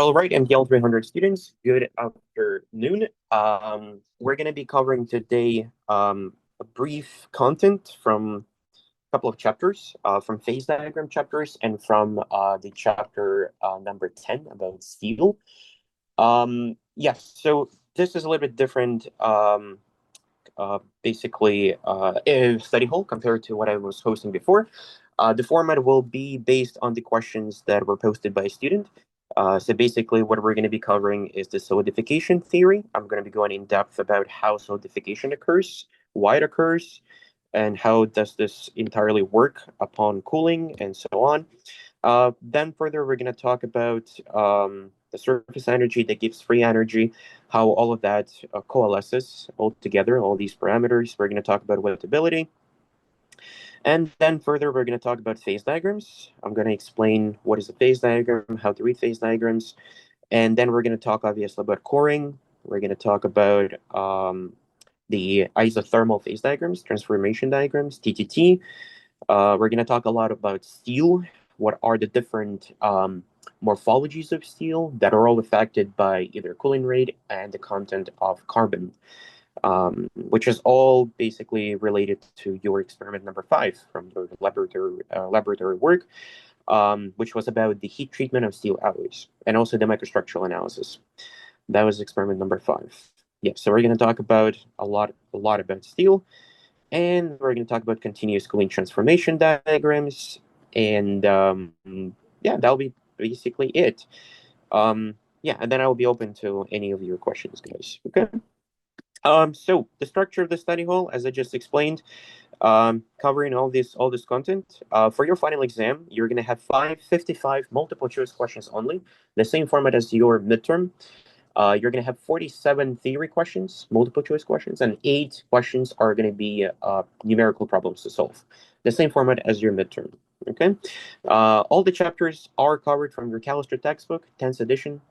All right, MTL300 students, good afternoon. We're going to be covering today a brief content from a couple of chapters, from phase diagram chapters and from the chapter number 10 about steel. Yes, so this is a little bit different, basically, a study hall compared to what I was hosting before. The format will be based on the questions that were posted by a student. So basically, what we're going to be covering is the solidification theory. I'm going to be going in depth about how solidification occurs, why it occurs, and how does this entirely work upon cooling, and so on. Then further, we're going to talk about the surface energy that gives free energy, how all of that coalesces all together, all these parameters. We're going to talk about wettability. And then further, we're going to talk about phase diagrams. I'm going to explain what is a phase diagram, how to read phase diagrams. And then we're going to talk, obviously, about coring. We're going to talk about the isothermal phase diagrams, transformation diagrams, TTT. We're going to talk a lot about steel. What are the different morphologies of steel that are all affected by either cooling rate and the content of carbon, which is all basically related to your experiment number 5 from your laboratory work, which was about the heat treatment of steel alloys and also the microstructural analysis. That was experiment number 5. Yeah, so we're going to talk about a lot about steel, and we're going to talk about continuous cooling transformation diagrams, and yeah, that'll be basically it. Yeah, and then I will be open to any of your questions, guys. Okay. So the structure of the study hall, as I just explained, covering all this content. For your final exam, you're gonna have 55 multiple choice questions only, the same format as your midterm. You're going to have 47 theory questions, multiple choice questions, and 8 questions are going to be numerical problems to solve. The same format as your midterm. Okay. All the chapters are covered from your Callister textbook, 10th edition.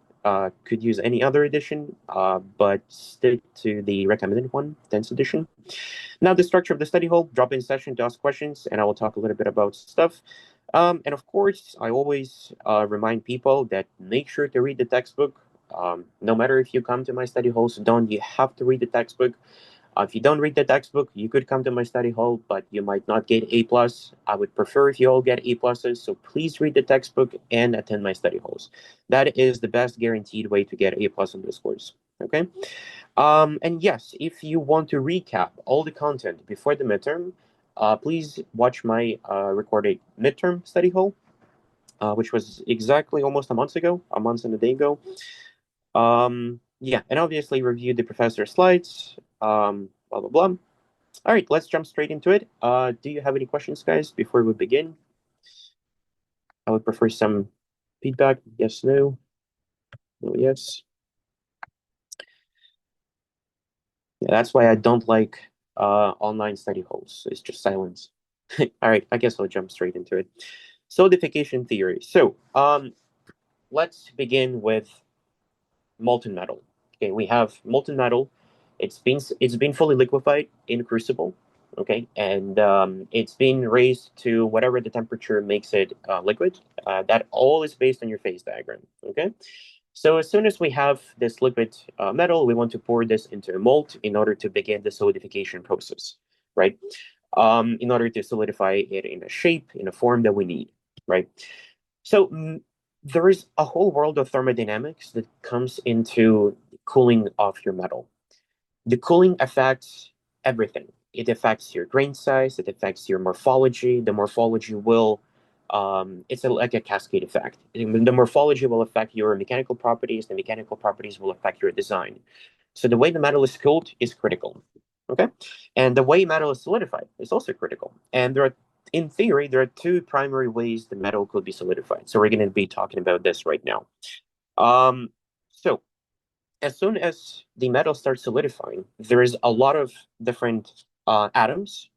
Could use any other edition, but stick to the recommended one, 10th edition. Now, the structure of the study hall, drop-in session to ask questions, and I will talk a little bit about stuff. And of course, I always remind people that make sure to read the textbook. No matter if you come to my study halls or don't, you have to read the textbook. If you don't read the textbook, you could come to my study hall, but you might not get A+. I would prefer if you all get A+, so please read the textbook and attend my study halls. That is the best guaranteed way to get A+ on this course, okay? And yes, if you want to recap all the content before the midterm, please watch my recorded midterm study hall, which was exactly almost a month and a day ago. Yeah, and obviously review the professor's slides, blah, blah, blah. All right, let's jump straight into it. Do you have any questions, guys, before we begin? I would prefer some feedback. Yes, no, no, yes. Yeah, that's why I don't like online study halls. It's just silence. All right, I guess I'll jump straight into it. Solidification theory. So, let's begin with molten metal. Okay, we have molten metal. It's been fully liquefied in crucible. Okay, and it's been raised to whatever the temperature makes it liquid. That all is based on your phase diagram. Okay, so as soon as we have this liquid metal, we want to pour this into a mold in order to begin the solidification process, right? In order to solidify it in a shape, in a form that we need, right? So there is a whole world of thermodynamics that comes into cooling of your metal. The cooling affects everything. It affects your grain size, it affects your morphology. The morphology will, it's like a cascade effect. The morphology will affect your mechanical properties, the mechanical properties will affect your design. So the way the metal is cooled is critical. Okay. And the way metal is solidified is also critical. And in theory, there are 2 primary ways the metal could be solidified. So we're going to be talking about this right now. So as soon as the metal starts solidifying, there is a lot of different atoms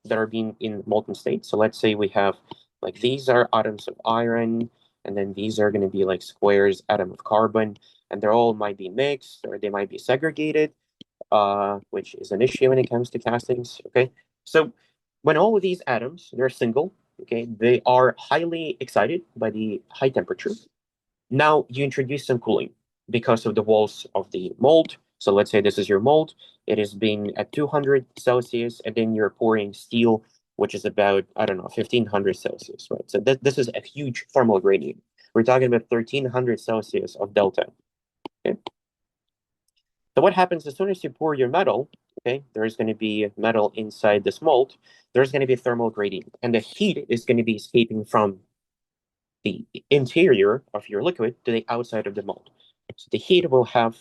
that are being in molten state. So let's say we have like these are atoms of iron, and then these are going to be like squares, atom of carbon, and they're all might be mixed or they might be segregated, which is an issue when it comes to castings. Okay, so when all of these atoms they're single, okay, they are highly excited by the high temperature. Now you introduce some cooling because of the walls of the mold. So let's say this is your mold. It is being at 200 Celsius, and then you're pouring steel, which is about, I don't know, 1500 Celsius, right? So this is a huge thermal gradient. We're talking about 1300 Celsius of delta. Okay. So what happens as soon as you pour your metal, okay, there's going to be metal inside this mold. There's going to be a thermal gradient, and the heat is going to be escaping from the interior of your liquid to the outside of the mold. So the heat will have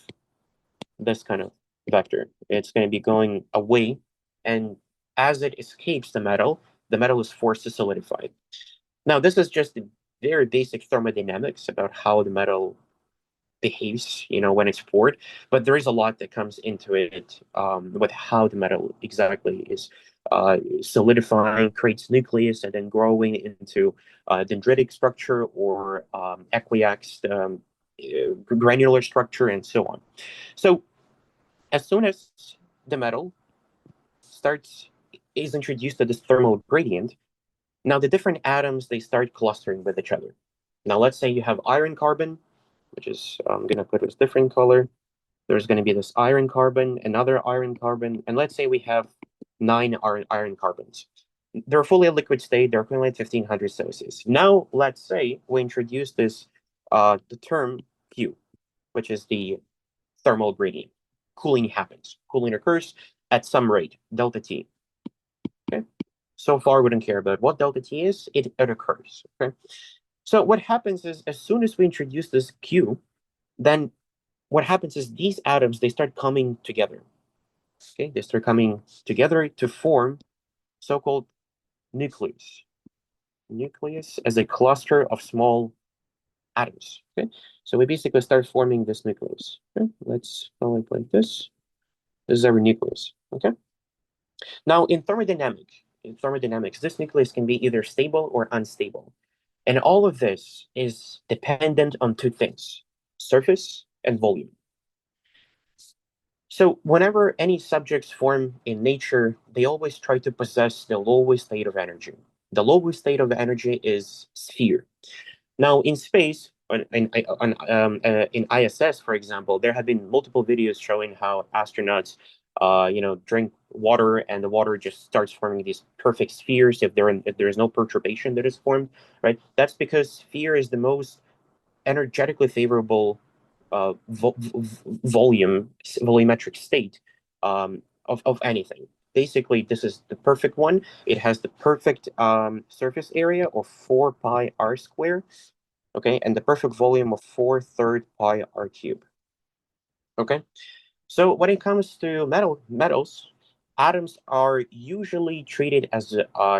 this kind of vector. It's going to be going away, and as it escapes the metal is forced to solidify. Now, this is just the very basic thermodynamics about how the metal behaves, when it's poured. But there is a lot that comes into it with how the metal exactly is solidifying, creates nucleus, and then growing into dendritic structure or equiax granular structure, and so on. So as soon as the metal starts is introduced to this thermal gradient, now the different atoms they start clustering with each other. Now let's say you have iron carbon, which is I'm gonna put this different color. There's going to be this iron carbon, another iron carbon, and let's say we have 9 iron carbons. They're fully a liquid state. They're currently at 1500 Celsius. Now, let's say we introduce this, the term Q, which is the thermal gradient. Cooling happens. Cooling occurs at some rate, delta T. Okay. So far, we don't care about what delta T is. It occurs. Okay. So what happens is, as soon as we introduce this Q, then what happens is these atoms they start coming together. Okay, they start coming together to form so-called nucleus. Nucleus as a cluster of small atoms. Okay, so we basically start forming this nucleus. Okay, let's call it like this. This is our nucleus. Okay. Now in thermodynamics, this nucleus can be either stable or unstable, and all of this is dependent on two things: surface and volume. So whenever any subjects form in nature, they always try to possess the lowest state of energy. The lowest state of energy is sphere. Now in space, in ISS, for example, there have been multiple videos showing how astronauts, drink water and the water just starts forming these perfect spheres if there is no perturbation that is formed, right? That's because sphere is the most energetically favorable volumetric state of anything. Basically, this is the perfect one. It has the perfect surface area of 4 pi r square, okay, and the perfect volume of 4 third pi r cube. Okay, so when it comes to metals, atoms are usually treated as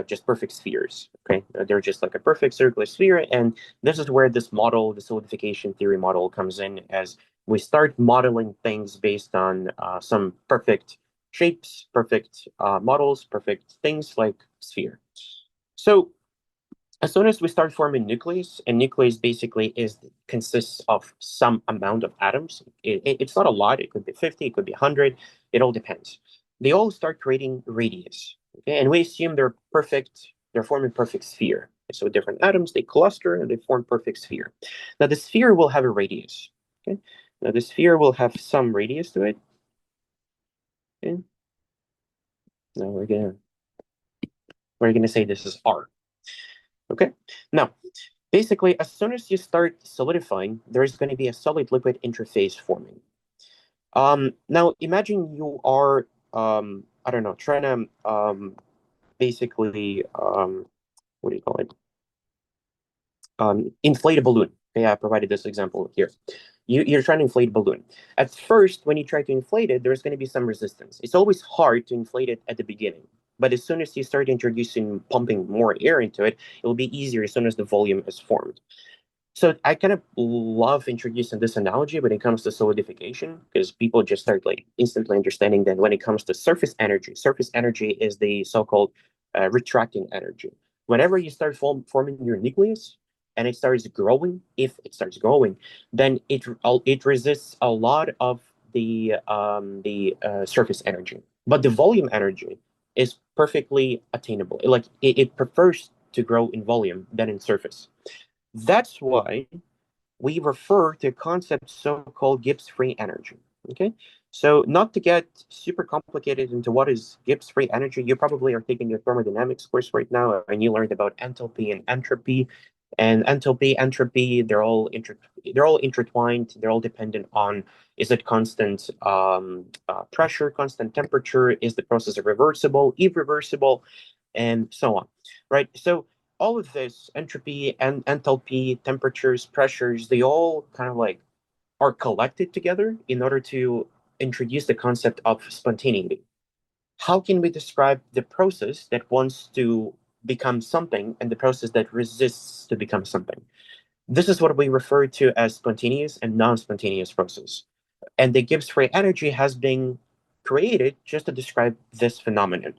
just perfect spheres. Okay, they're just like a perfect circular sphere, and this is where this model, the solidification theory model, comes in as we start modeling things based on some perfect shapes, perfect models, perfect things like sphere. So as soon as we start forming nucleus, and nucleus basically consists of some amount of atoms. It's not a lot. It could be 50, it could be 100. It all depends. They all start creating radius. Okay, and we assume they're perfect. They're forming perfect sphere. So different atoms they cluster and they form perfect sphere. Now the sphere will have a radius. Okay, now the sphere will have some radius to it. Okay, now we're gonna say this is r. Okay, now basically, as soon as you start solidifying, there's going to be a solid-liquid interface forming. Now, imagine you are, I don't know, trying to basically, what do you call it? Inflate a balloon. Okay, I provided this example here. You're trying to inflate a balloon. At first, when you try to inflate it, there's going to be some resistance. It's always hard to inflate it at the beginning. But as soon as you start introducing pumping more air into it, it will be easier as soon as the volume is formed. So I kind of love introducing this analogy when it comes to solidification because people just start like instantly understanding that when it comes to surface energy is the so-called retracting energy. Whenever you start forming your nucleus and it starts growing, if it starts growing, then it resists a lot of the surface energy, but the volume energy is perfectly attainable. Like it prefers to grow in volume than in surface. That's why we refer to a concept so-called Gibbs-free energy. Okay, so not to get super complicated into what is Gibbs-free energy, you probably are taking your thermodynamics course right now, and you learned about enthalpy and entropy. And enthalpy, entropy, they're all intertwined. They're all dependent on, is it constant pressure, constant temperature? Is the process reversible, irreversible, and so on, right? So all of this entropy and enthalpy, temperatures, pressures, they all kind of like are collected together in order to introduce the concept of spontaneity. How can we describe the process that wants to become something and the process that resists to become something? This is what we refer to as spontaneous and non-spontaneous process. And the Gibbs free energy has been created just to describe this phenomenon.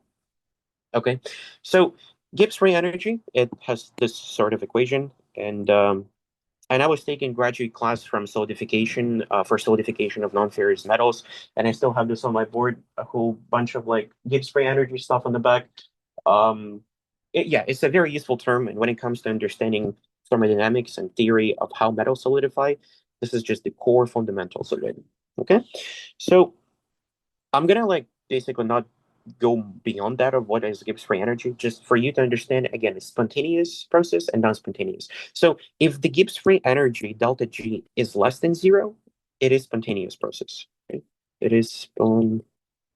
Okay, so Gibbs free energy, it has this sort of equation, and I was taking graduate class from solidification for solidification of non-ferrous metals, and I still have this on my board, a whole bunch of like Gibbs free energy stuff on the back. Um, yeah, it's a very useful term, and when it comes to understanding thermodynamics and theory of how metals solidify, this is just the core fundamentals of it. Okay, so I'm gonna like basically not go beyond that of what is Gibbs free energy, just for you to understand again, it's spontaneous process and non-spontaneous. So if the Gibbs free energy delta G is less than zero, it is spontaneous process. Okay? It is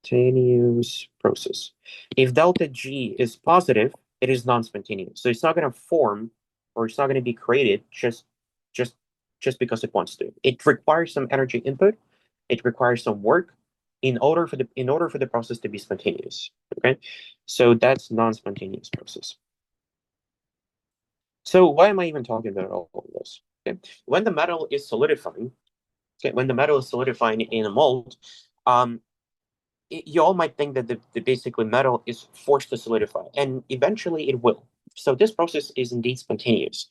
spontaneous process. If delta G is positive, it is non-spontaneous. So it's not going to form or it's not going to be created just just because it wants to. It requires some energy input. It requires some work in order for the process to be spontaneous. Okay, so that's non-spontaneous process. So why am I even talking about all of this? Okay, when the metal is solidifying, when the metal is solidifying in a mold, um, you all might think that the basically metal is forced to solidify, and eventually it will. So this process is indeed spontaneous.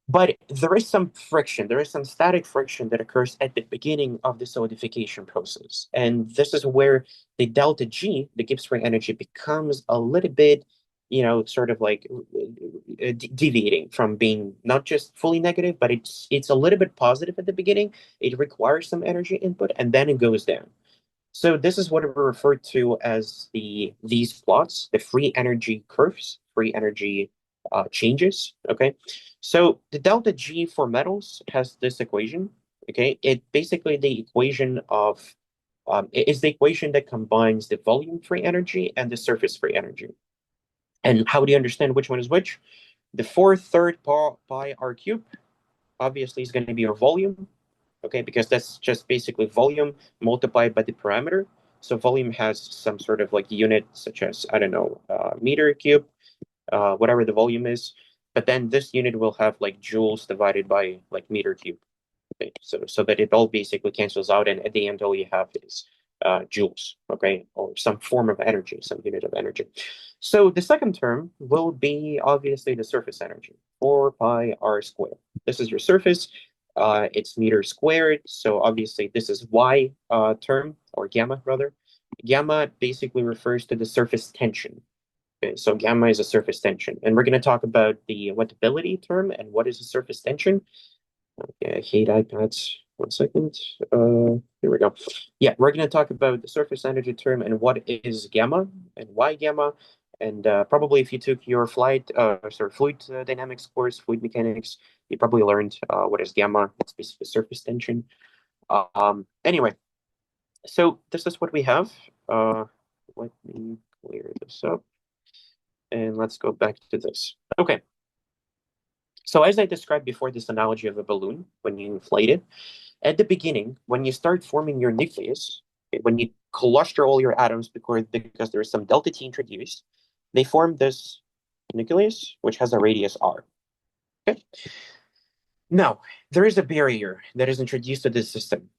But there is some friction, there is some static friction that occurs at the beginning of the solidification process. And this is where the delta G, the Gibbs free energy, becomes a little bit, sort of like deviating from being not just fully negative, but it's a little bit positive at the beginning. It requires some energy input and then it goes down. So this is what we refer to as these plots, the free energy curves, free energy changes. Okay, so the delta G for metals has this equation. Okay, it basically the equation of it is the equation that combines the volume free energy and the surface free energy. And how do you understand which one is which? The 4/3 pi r cube obviously is going to be your volume, okay, because that's just basically volume multiplied by the parameter. So volume has some sort of like unit, such as, I don't know, meter cube, whatever the volume is. But then this unit will have like joules divided by like meter cube. Okay? So that it all basically cancels out, and at the end, all you have is joules, okay, or some form of energy, some unit of energy. So the second term will be obviously the surface energy, 4 pi r squared. This is your surface. It's meter squared. So obviously this is y term, or gamma rather. Gamma basically refers to the surface tension. Okay, so gamma is a surface tension. And we're going to talk about the wettability term and what is a surface tension. Okay, I hate iPads. 1 second. Here we go. Yeah, we're going to talk about the surface energy term and what is gamma and why gamma. And probably if you took your fluid dynamics course, fluid mechanics, you probably learned what is gamma. It's basically surface tension. Anyway, so this is what we have. Let me clear this up. And let's go back to this. Okay. So as I described before, this analogy of a balloon, when you inflate it, at the beginning, when you start forming your nucleus, when you cluster all your atoms because there is some delta T introduced, they form this nucleus, which has a radius r. Okay. Now, there is a barrier that is introduced to this system.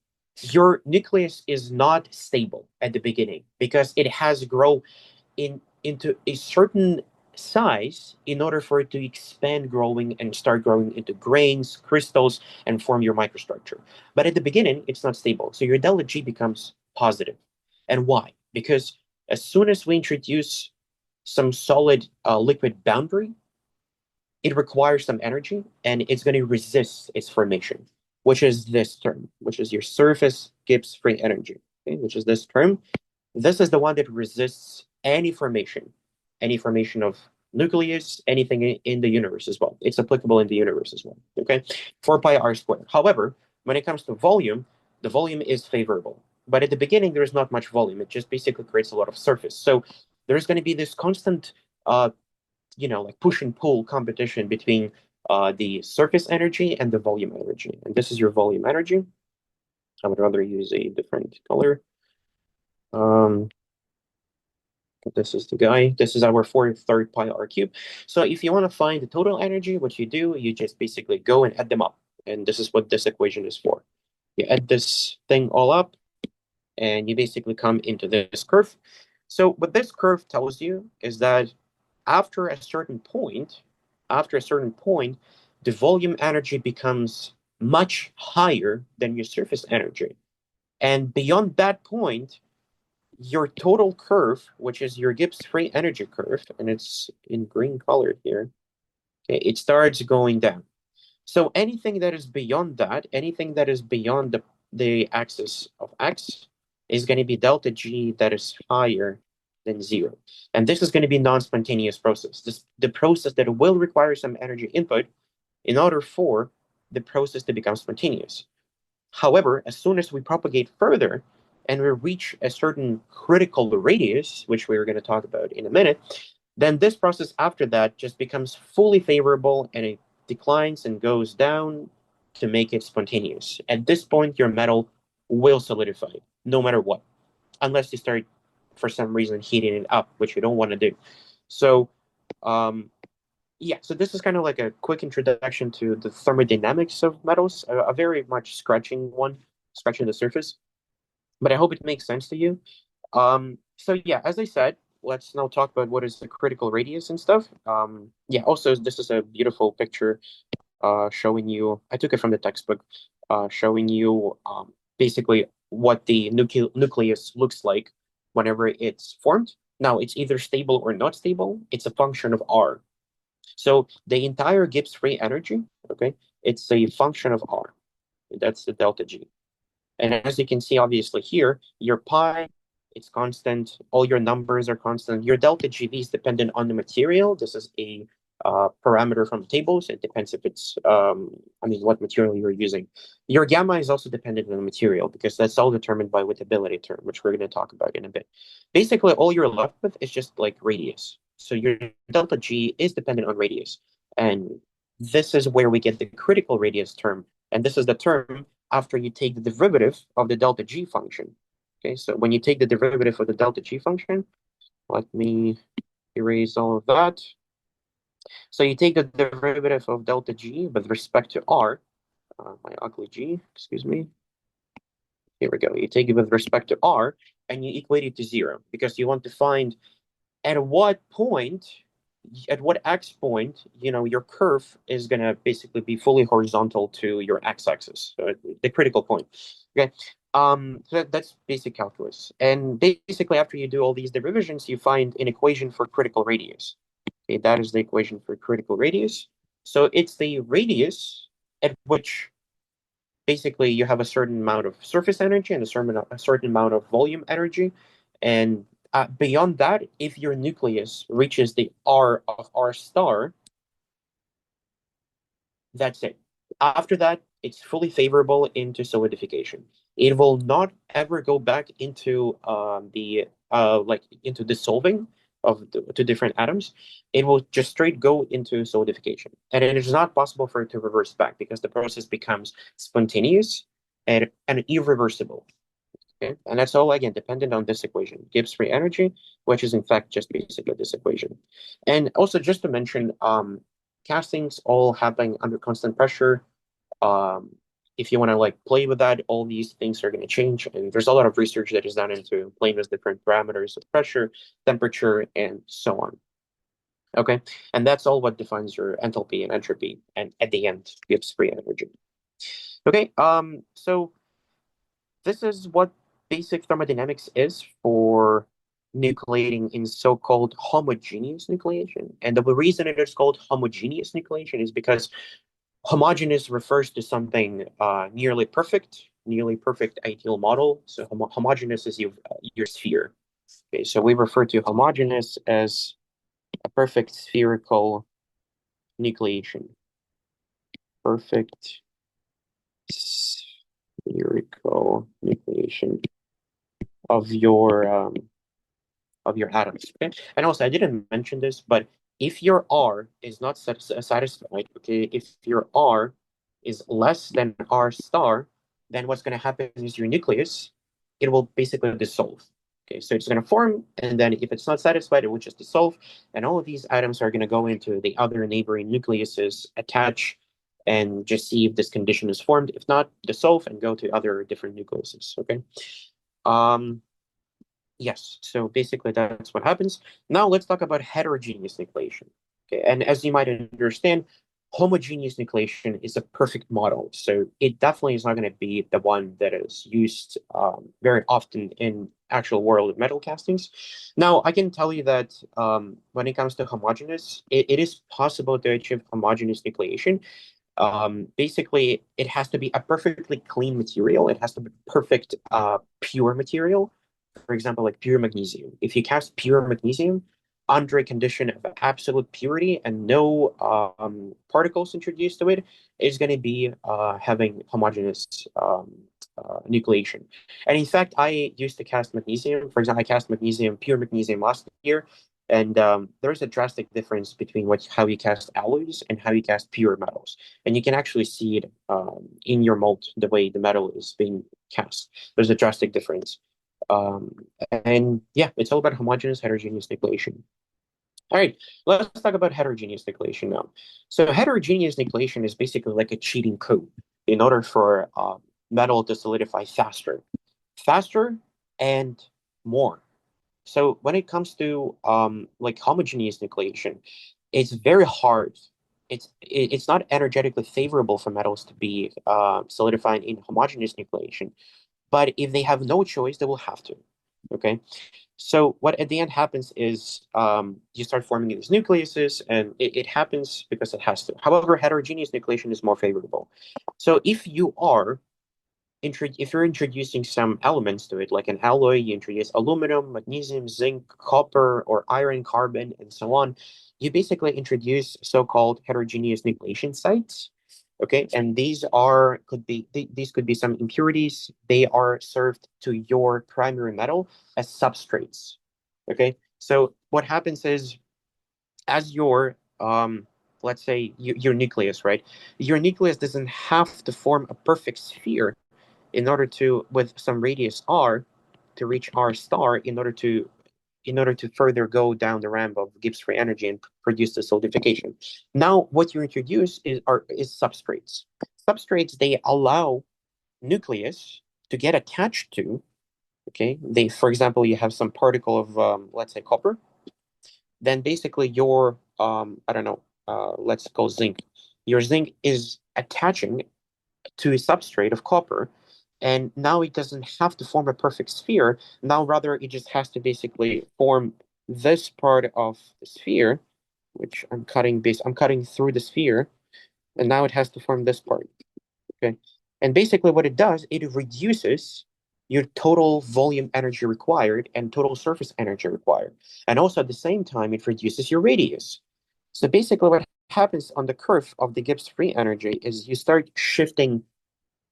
Your nucleus is not stable at the beginning because it has grown into a certain size in order for it to expand growing and start growing into grains, crystals, and form your microstructure. But at the beginning, it's not stable. So your delta G becomes positive. And why? Because as soon as we introduce some solid liquid boundary, it requires some energy and it's going to resist its formation. which is this term, which is your surface Gibbs free energy, okay, which is this term. This is the one that resists any formation of nucleus, anything in the universe as well. It's applicable in the universe as well, okay? 4 pi r squared. However, when it comes to volume, the volume is favorable. But at the beginning, there's not much volume. It just basically creates a lot of surface. So there's going to be this constant, like push and pull competition between the surface energy and the volume energy. And this is your volume energy. I would rather use a different color. This is the guy. This is our 4/3 pi r cube. So if you want to find the total energy, what you do, you just basically go and add them up. And this is what this equation is for. You add this thing all up, and you basically come into this curve. So what this curve tells you is that after a certain point, the volume energy becomes much higher than your surface energy. And beyond that point, your total curve, which is your Gibbs free energy curve, and it's in green color here, okay, it starts going down. So anything that is beyond that, anything that is beyond the axis of x is going to be delta G that is higher than zero. And this is going to be non-spontaneous process. The process that will require some energy input in order for the process to become spontaneous. However, as soon as we propagate further and we reach a certain critical radius, which we're going to talk about in a minute, then this process after that just becomes fully favorable and it declines and goes down to make it spontaneous. At this point, your metal will solidify no matter what, unless you start for some reason heating it up, which you don't want to do. So, yeah, so this is kind of like a quick introduction to the thermodynamics of metals, a very much scratching the surface. But I hope it makes sense to you. So yeah, as I said, let's now talk about what is the critical radius and stuff. Yeah, also this is a beautiful picture showing you, I took it from the textbook, showing you basically what the nucleus looks like whenever it's formed. Now, it's either stable or not stable. It's a function of R. So the entire Gibbs free energy, okay, it's a function of R. That's the delta G. And as you can see, obviously here, your pi, it's constant. All your numbers are constant. Your delta GV is dependent on the material. This is a parameter from the tables. It depends if it's, what material you're using. Your gamma is also dependent on the material because that's all determined by wettability term, which we're going to talk about in a bit. Basically, all you're left with is just like radius. So your delta G is dependent on radius. And this is where we get the critical radius term. And this is the term after you take the derivative of the delta G function. Okay, so when you take the derivative of the delta G function, let me erase all of that. So you take the derivative of delta G with respect to R, my ugly G, excuse me. Here we go. You take it with respect to R and you equate it to zero because you want to find at what x point, your curve is going to basically be fully horizontal to your x-axis, so the critical point. Okay. So that's basic calculus. And basically, after you do all these derivations, you find an equation for critical radius. Okay, that is the equation for critical radius. So it's the radius at which basically you have a certain amount of surface energy and a certain amount of volume energy. And beyond that, if your nucleus reaches the R of R star, that's it. After that, it's fully favorable into solidification. It will not ever go back into into dissolving of the two different atoms. It will just straight go into solidification, and it is not possible for it to reverse back because the process becomes spontaneous and irreversible. Okay, and that's all again dependent on this equation, Gibbs free energy, which is in fact just basically this equation. And also just to mention, castings all happen under constant pressure. If you want to like play with that, all these things are going to change. And there's a lot of research that is done into playing with different parameters of pressure, temperature, and so on. Okay, and that's all what defines your enthalpy and entropy, and at the end, Gibbs free energy. Okay, so this is what basic thermodynamics is for nucleating in so-called homogeneous nucleation. And the reason it is called homogeneous nucleation is because Homogeneous refers to something nearly perfect ideal model. So homogeneous is your sphere. Okay, so we refer to homogeneous as a perfect spherical nucleation. Perfect spherical nucleation of your atoms. Okay, and also I didn't mention this, but if your R is not satisfied, okay, if your R is less than R star, then what's going to happen is your nucleus, it will basically dissolve. Okay, so it's going to form, and then if it's not satisfied, it will just dissolve, and all of these atoms are going to go into the other neighboring nucleuses, attach, and just see if this condition is formed. If not, dissolve and go to other different nucleuses. Okay. Um, Yes, so basically that's what happens. Now let's talk about heterogeneous nucleation. Okay, and as you might understand, homogeneous nucleation is a perfect model. So it definitely is not going to be the one that is used very often in actual world of metal castings. Now, I can tell you that when it comes to homogeneous, it is possible to achieve homogeneous nucleation. Basically, it has to be a perfectly clean material. It has to be perfect, pure material, for example, like pure magnesium. If you cast pure magnesium under a condition of absolute purity and no particles introduced to it, it's going to be having homogeneous nucleation. And in fact, I used to cast magnesium. For example, I cast magnesium, pure magnesium last year. And there's a drastic difference between how you cast alloys and how you cast pure metals. And you can actually see it in your mold, the way the metal is being cast. There's a drastic difference. Um, and yeah, it's all about homogeneous heterogeneous nucleation. All right, let's talk about heterogeneous nucleation now. So heterogeneous nucleation is basically like a cheating code in order for metal to solidify faster and more. So when it comes to like homogeneous nucleation, it's very hard. It's not energetically favorable for metals to be solidified in homogeneous nucleation. But if they have no choice, they will have to. Okay. So what at the end happens is you start forming these nucleuses, and it happens because it has to. However, heterogeneous nucleation is more favorable. So if you're introducing some elements to it, like an alloy, you introduce aluminum, magnesium, zinc, copper, or iron, carbon, and so on. You basically introduce so-called heterogeneous nucleation sites. Okay, and these could be some impurities. They are served to your primary metal as substrates. Okay, so what happens is as your let's say your nucleus, right? Your nucleus doesn't have to form a perfect sphere in order to with some radius r to reach r star in order to further go down the ramp of Gibbs free energy and produce the solidification. Now, what you introduce is substrates. Substrates, they allow nucleus to get attached to. Okay, they, for example, you have some particle of let's say copper. Then basically your I don't know, let's go zinc. Your zinc is attaching to a substrate of copper. And now it doesn't have to form a perfect sphere. Now, rather, it just has to basically form this part of the sphere, which I'm cutting through the sphere, and now it has to form this part. Okay. And basically what it does, it reduces your total volume energy required and total surface energy required. And also at the same time, it reduces your radius. So basically what happens on the curve of the Gibbs free energy is you start shifting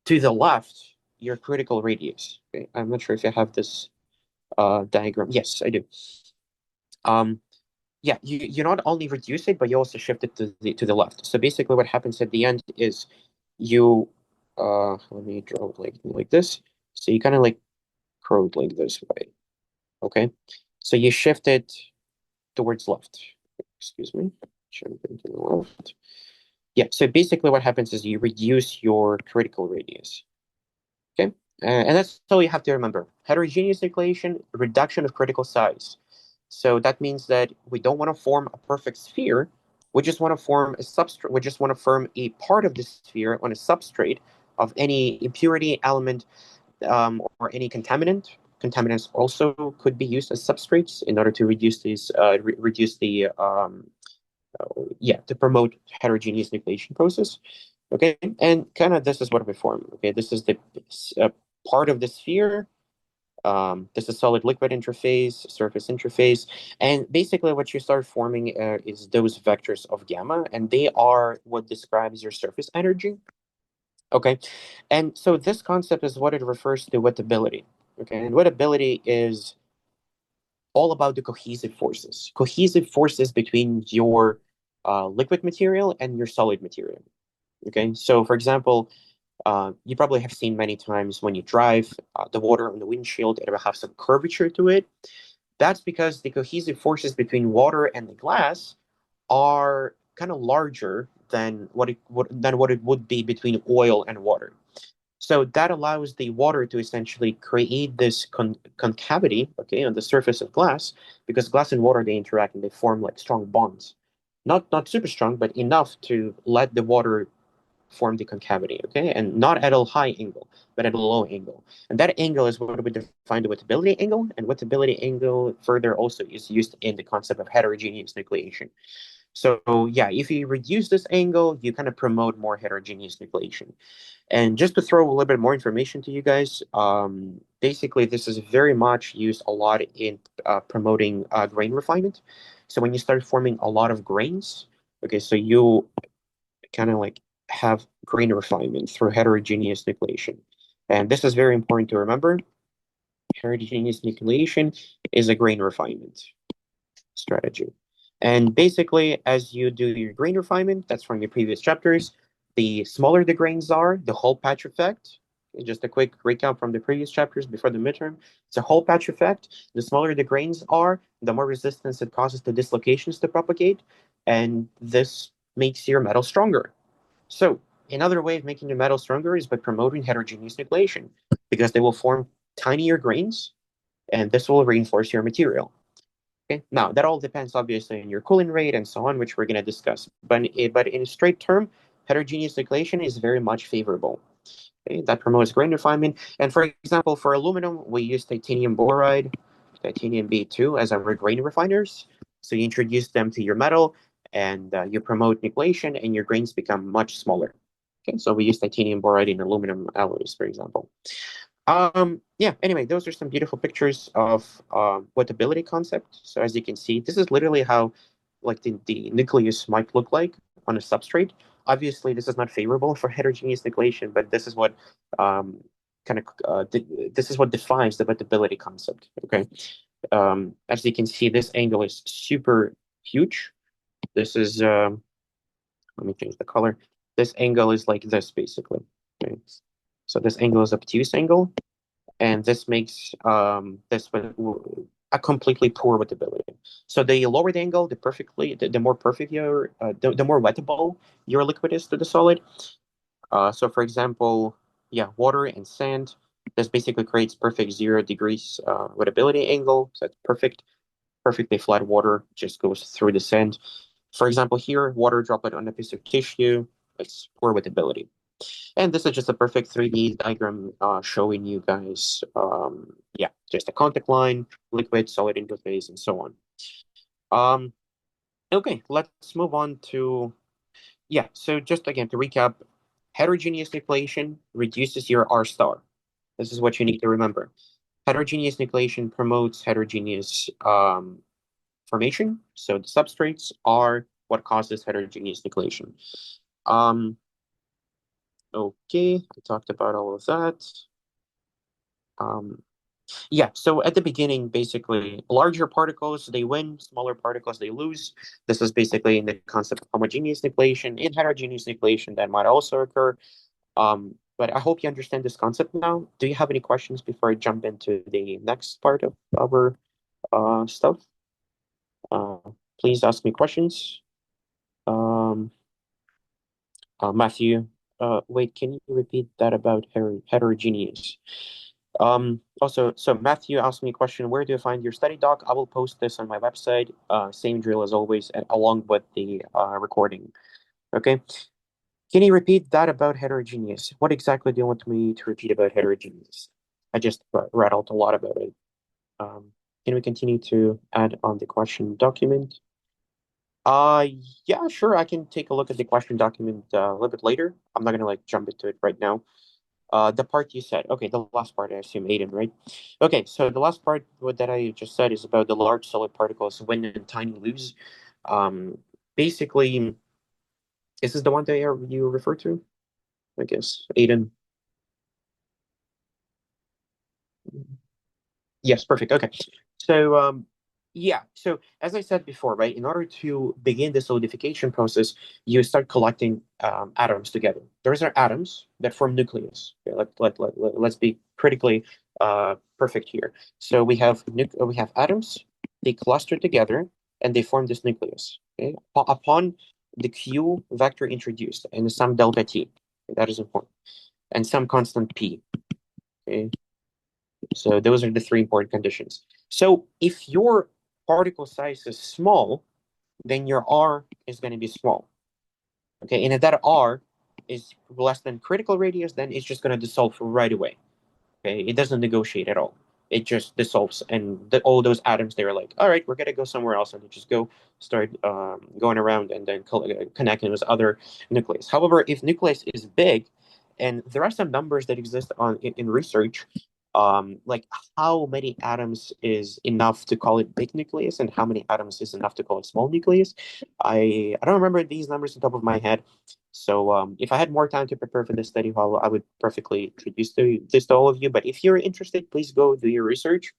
to the left your critical radius. Okay, I'm not sure if I have this diagram. Yes, I do. Um, yeah, you not only reduce it, but you also shift it to the left. So basically, what happens at the end is you let me draw it like this. So you kind of like curve it like this way. Okay, so you shift it towards left. Excuse me, shift it to the left. Yeah. So basically, what happens is you reduce your critical radius. Okay. And that's all you have to remember. Heterogeneous nucleation, reduction of critical size. So that means that we don't want to form a perfect sphere. We just want to form a substrate. We just want to form a part of the sphere on a substrate of any impurity element or any contaminant. Contaminants also could be used as substrates in order to reduce reduce the yeah, to promote heterogeneous nucleation process. Okay, and kind of this is what we form. Okay, this is the uh, part of the sphere. This is solid liquid interface, surface interface, and basically what you start forming is those vectors of gamma, and they are what describes your surface energy. Okay, and so this concept is what it refers to wettability. Okay, and wettability is all about the cohesive forces between your liquid material and your solid material. Okay, so for example, you probably have seen many times when you drive, the water on the windshield, it will have some curvature to it. That's because the cohesive forces between water and the glass are kind of larger than what it would be between oil and water. So that allows the water to essentially create this concavity, okay, on the surface of glass, because glass and water they interact and they form like strong bonds. Not super strong, but enough to let the water form the concavity, okay? And not at a high angle, but at a low angle. And that angle is what we define the wettability angle. And wettability angle further also is used in the concept of heterogeneous nucleation. So yeah, if you reduce this angle, you kind of promote more heterogeneous nucleation. And just to throw a little bit more information to you guys, basically this is very much used a lot in promoting grain refinement. So when you start forming a lot of grains, okay, so you kind of like have grain refinement through heterogeneous nucleation. And this is very important to remember. Heterogeneous nucleation is a grain refinement strategy. And basically, as you do your grain refinement, that's from your previous chapters, the smaller the grains are, the hole patch effect. Just a quick recap from the previous chapters before the midterm. It's a hole patch effect. The smaller the grains are, the more resistance it causes the dislocations to propagate. And this makes your metal stronger. So, another way of making the metal stronger is by promoting heterogeneous nucleation, because they will form tinier grains, and this will reinforce your material. Okay. Now, that all depends obviously on your cooling rate and so on, which we're going to discuss. But in a straight term, heterogeneous nucleation is very much favorable. Okay. That promotes grain refinement. And for example, for aluminum, we use titanium boride, titanium B2 as our grain refiners. So you introduce them to your metal and you promote nucleation, and your grains become much smaller. Okay. So we use titanium boride in aluminum alloys, for example. Yeah, anyway, those are some beautiful pictures of what the ability concept. So as you can see, this is literally how like the nucleus might look like on a substrate. Obviously, this is not favorable for heterogeneous nucleation, but this is what um, kind of this is what defines the wettability concept. Okay. As you can see, this angle is super huge. This is let me change the color. This angle is like this basically. Okay. So this angle is obtuse angle, and this makes this a completely poor wettability. So the lower the angle, the more perfect your the more wettable your liquid is to the solid. So for example, yeah, water and sand. This basically creates perfect 0 degrees wettability angle. So it's perfectly flat water just goes through the sand. For example, here, water droplet on a piece of tissue, it's poor wettability. And this is just a perfect 3D diagram showing you guys, yeah, just a contact line, liquid, solid interface, and so on. Um, okay, let's move on to, yeah, so just again to recap, heterogeneous nucleation reduces your R star. This is what you need to remember. Heterogeneous nucleation promotes heterogeneous formation. So the substrates are what causes heterogeneous nucleation. Um, okay, I talked about all of that. Um, Yeah, so at the beginning, basically, larger particles, they win, smaller particles, they lose. This is basically in the concept of homogeneous nucleation. In heterogeneous nucleation, that might also occur. But I hope you understand this concept now. Do you have any questions before I jump into the next part of our stuff? Uh, please ask me questions. Um, Matthew, wait, can you repeat that about heterogeneous? Also, so Matthew asked me a question, where do you find your study doc? I will post this on my website. Same drill as always, along with the recording. Okay. Can you repeat that about heterogeneous? What exactly do you want me to repeat about heterogeneous? I just rattled a lot about it. Can we continue to add on the question document? Uh, yeah, sure. I can take a look at the question document a little bit later. I'm not gonna like jump into it right now. The part you said, okay, the last part, I assume Aiden, right? Okay, so the last part what that I just said is about the large solid particles when in tiny lose. Um, Basically, this is the one that you refer to, I guess, Aiden. Yes, perfect. Okay. So, yeah. So, as I said before, right, in order to begin the solidification process, you start collecting atoms together. Those are atoms that form nucleus. Okay, let's be critically perfect here. So we have atoms, they cluster together, and they form this nucleus. Okay? Upon the Q vector introduced and some delta T, that is important, and some constant P. Okay? So those are the three important conditions. So if your particle size is small, then your R is going to be small. Okay, and if that R is less than critical radius, then it's just going to dissolve right away. Okay, it doesn't negotiate at all. It just dissolves, and all those atoms they're like, all right, we're gonna go somewhere else, and they just go start going around and then connecting with other nucleus. However, if nucleus is big, and there are some numbers that exist in research, like how many atoms is enough to call it big nucleus, and how many atoms is enough to call it small nucleus. I don't remember these numbers on top of my head, so if I had more time to prepare for this study hall, I would perfectly introduce this to all of you. But if you're interested, please go do your research.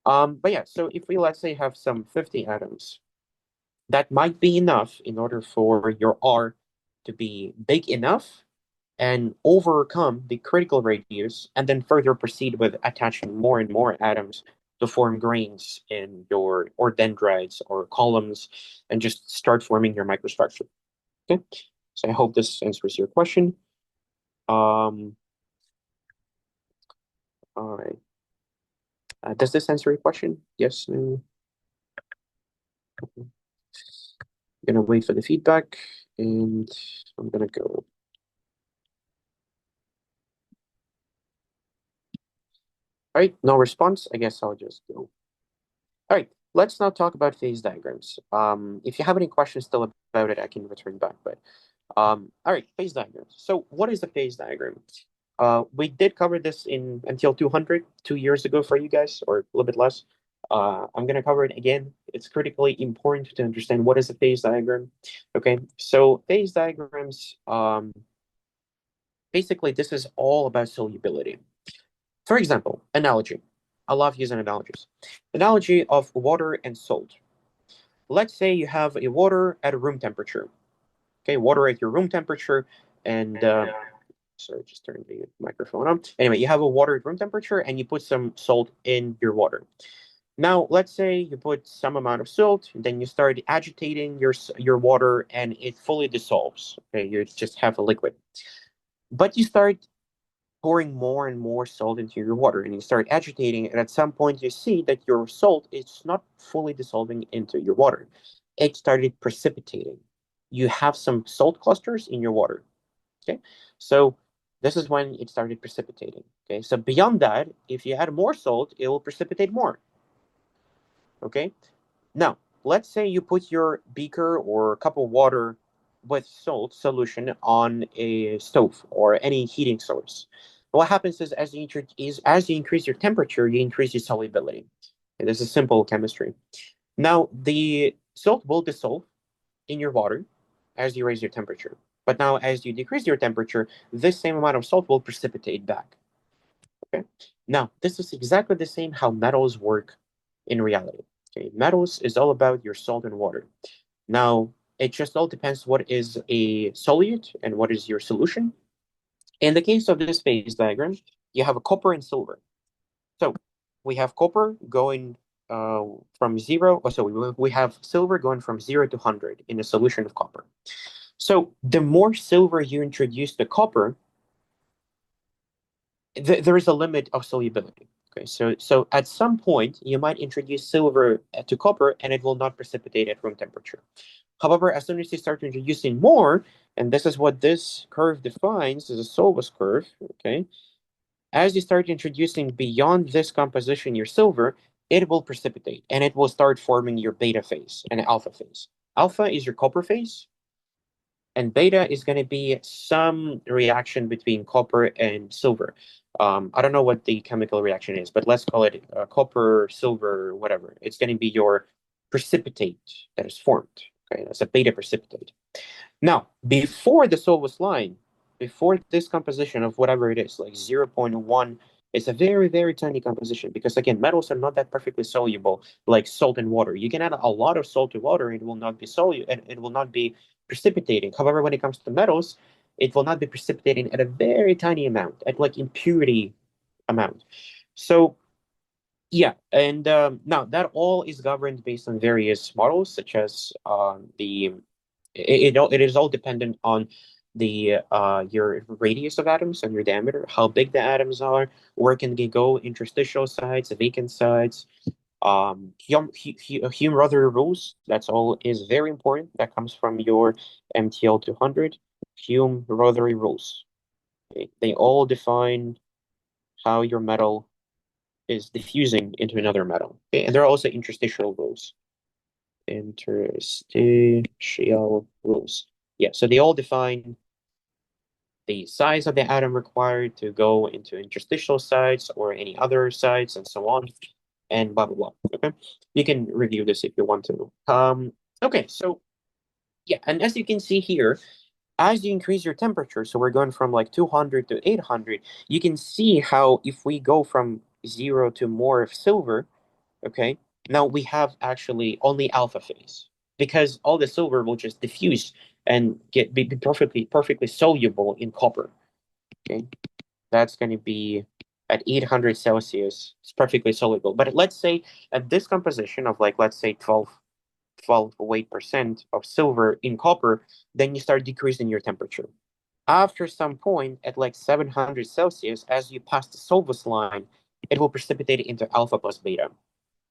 But yeah, so if we let's say have some 50 atoms, that might be enough in order for your R to be big enough and overcome the critical radius, and then further proceed with attaching more and more atoms to form grains in your or dendrites or columns, and just start forming your microstructure. Okay, so I hope this answers your question. Um, all right. Does this answer your question? Yes, no. Okay. I'm gonna wait for the feedback, and I'm gonna go. All right, no response. I guess I'll just go. All right, let's now talk about phase diagrams. If you have any questions still about it, I can return back. But all right, phase diagrams. So, what is a phase diagram? We did cover this in MTL 200 2 years ago for you guys, or a little bit less. I'm going to cover it again. It's critically important to understand what is a phase diagram. Okay, so phase diagrams, basically, this is all about solubility. For example, analogy. I love using analogies. Analogy of water and salt. Let's say you have a water at a room temperature. Okay, water at your room temperature, and sorry, just turn the microphone on. Anyway, you have a water at room temperature and you put some salt in your water. Now, let's say you put some amount of salt, then you start agitating your water and it fully dissolves. Okay, you just have a liquid. But you start pouring more and more salt into your water and you start agitating, and at some point you see that your salt is not fully dissolving into your water. It started precipitating. You have some salt clusters in your water. Okay, so this is when it started precipitating. Okay, so beyond that, if you add more salt, it will precipitate more. Okay, now let's say you put your beaker or a cup of water with salt solution on a stove or any heating source. What happens is as you increase your temperature, you increase your solubility. And this is simple chemistry. Now the salt will dissolve in your water as you raise your temperature. But now, as you decrease your temperature, this same amount of salt will precipitate back. Okay. Now, this is exactly the same how metals work in reality. Okay. Metals is all about your salt and water. Now, it just all depends what is a solute and what is your solution. In the case of this phase diagram, you have a copper and silver. So we have copper going from zero. Oh, so we have silver going from 0 to 100 in a solution of copper. So the more silver you introduce the copper, there is a limit of solubility. Okay, so at some point you might introduce silver to copper and it will not precipitate at room temperature. However, as soon as you start introducing more, and this is what this curve defines as a Solbus curve, okay, as you start introducing beyond this composition your silver, it will precipitate and it will start forming your beta phase and alpha phase. Alpha is your copper phase, and beta is going to be some reaction between copper and silver. I don't know what the chemical reaction is, but let's call it copper, silver, whatever. It's going to be your precipitate that is formed. Okay, that's a beta precipitate. Now, before the Solvus line, before this composition of whatever it is, like 0.1, it's a very, very tiny composition because, again, metals are not that perfectly soluble like salt and water. You can add a lot of salt to water and it will not be soluble and it will not be precipitating. However, when it comes to metals, it will not be precipitating at a very tiny amount, at like impurity amount. So yeah, and now that all is governed based on various models, such as it is all dependent on the your radius of atoms and your diameter, how big the atoms are, where can they go, interstitial sites, vacant sites, Hume-Rothery rules. That's all is very important. That comes from your MTL300 Hume-Rothery rules. Okay? They all define how your metal is diffusing into another metal. Okay? And there are also interstitial rules. Interstitial rules. Yeah, so they all define the size of the atom required to go into interstitial sites or any other sites and so on, and blah, blah, blah. Okay, you can review this if you want to. Okay, so yeah, and as you can see here, as you increase your temperature, so we're going from like 200 to 800, you can see how if we go from 0 to more of silver, okay, now we have actually only alpha phase because all the silver will just diffuse and be perfectly soluble in copper. Okay, that's going to be at 800 Celsius. It's perfectly soluble. But let's say at this composition of like let's say 12 weight% of silver in copper, then you start decreasing your temperature. After some point at like 700 Celsius, as you pass the Solvus line, it will precipitate into alpha plus beta.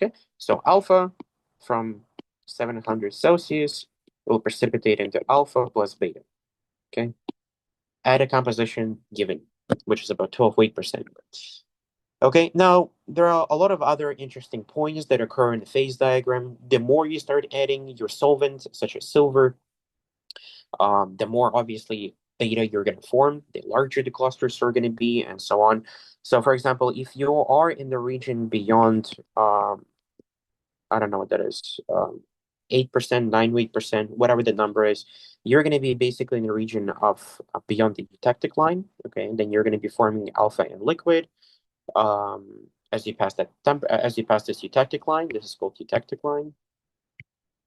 Okay, so alpha from 700 Celsius will precipitate into alpha plus beta. Okay, at a composition given, which is about 12 weight%. Okay, now there are a lot of other interesting points that occur in the phase diagram. The more you start adding your solvents, such as silver, the more obviously beta you're going to form, the larger the clusters are going to be, and so on. So, for example, if you are in the region beyond, I don't know what that is, 8%, 9, 8%, whatever the number is, you're going to be basically in the region of beyond the eutectic line. Okay, and then you're going to be forming alpha in liquid. As you pass as you pass this eutectic line, this is called eutectic line.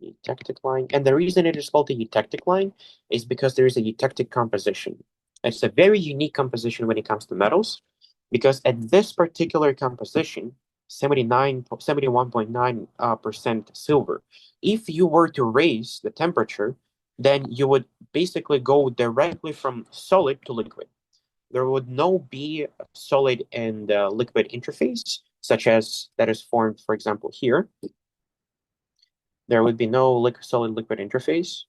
Eutectic line. And the reason it is called the eutectic line is because there is a eutectic composition. It's a very unique composition when it comes to metals, because at this particular composition, 71.9% silver, if you were to raise the temperature, then you would basically go directly from solid to liquid. There would no be a solid and liquid interface, such as that is formed, for example, here. There would be no solid-liquid interface.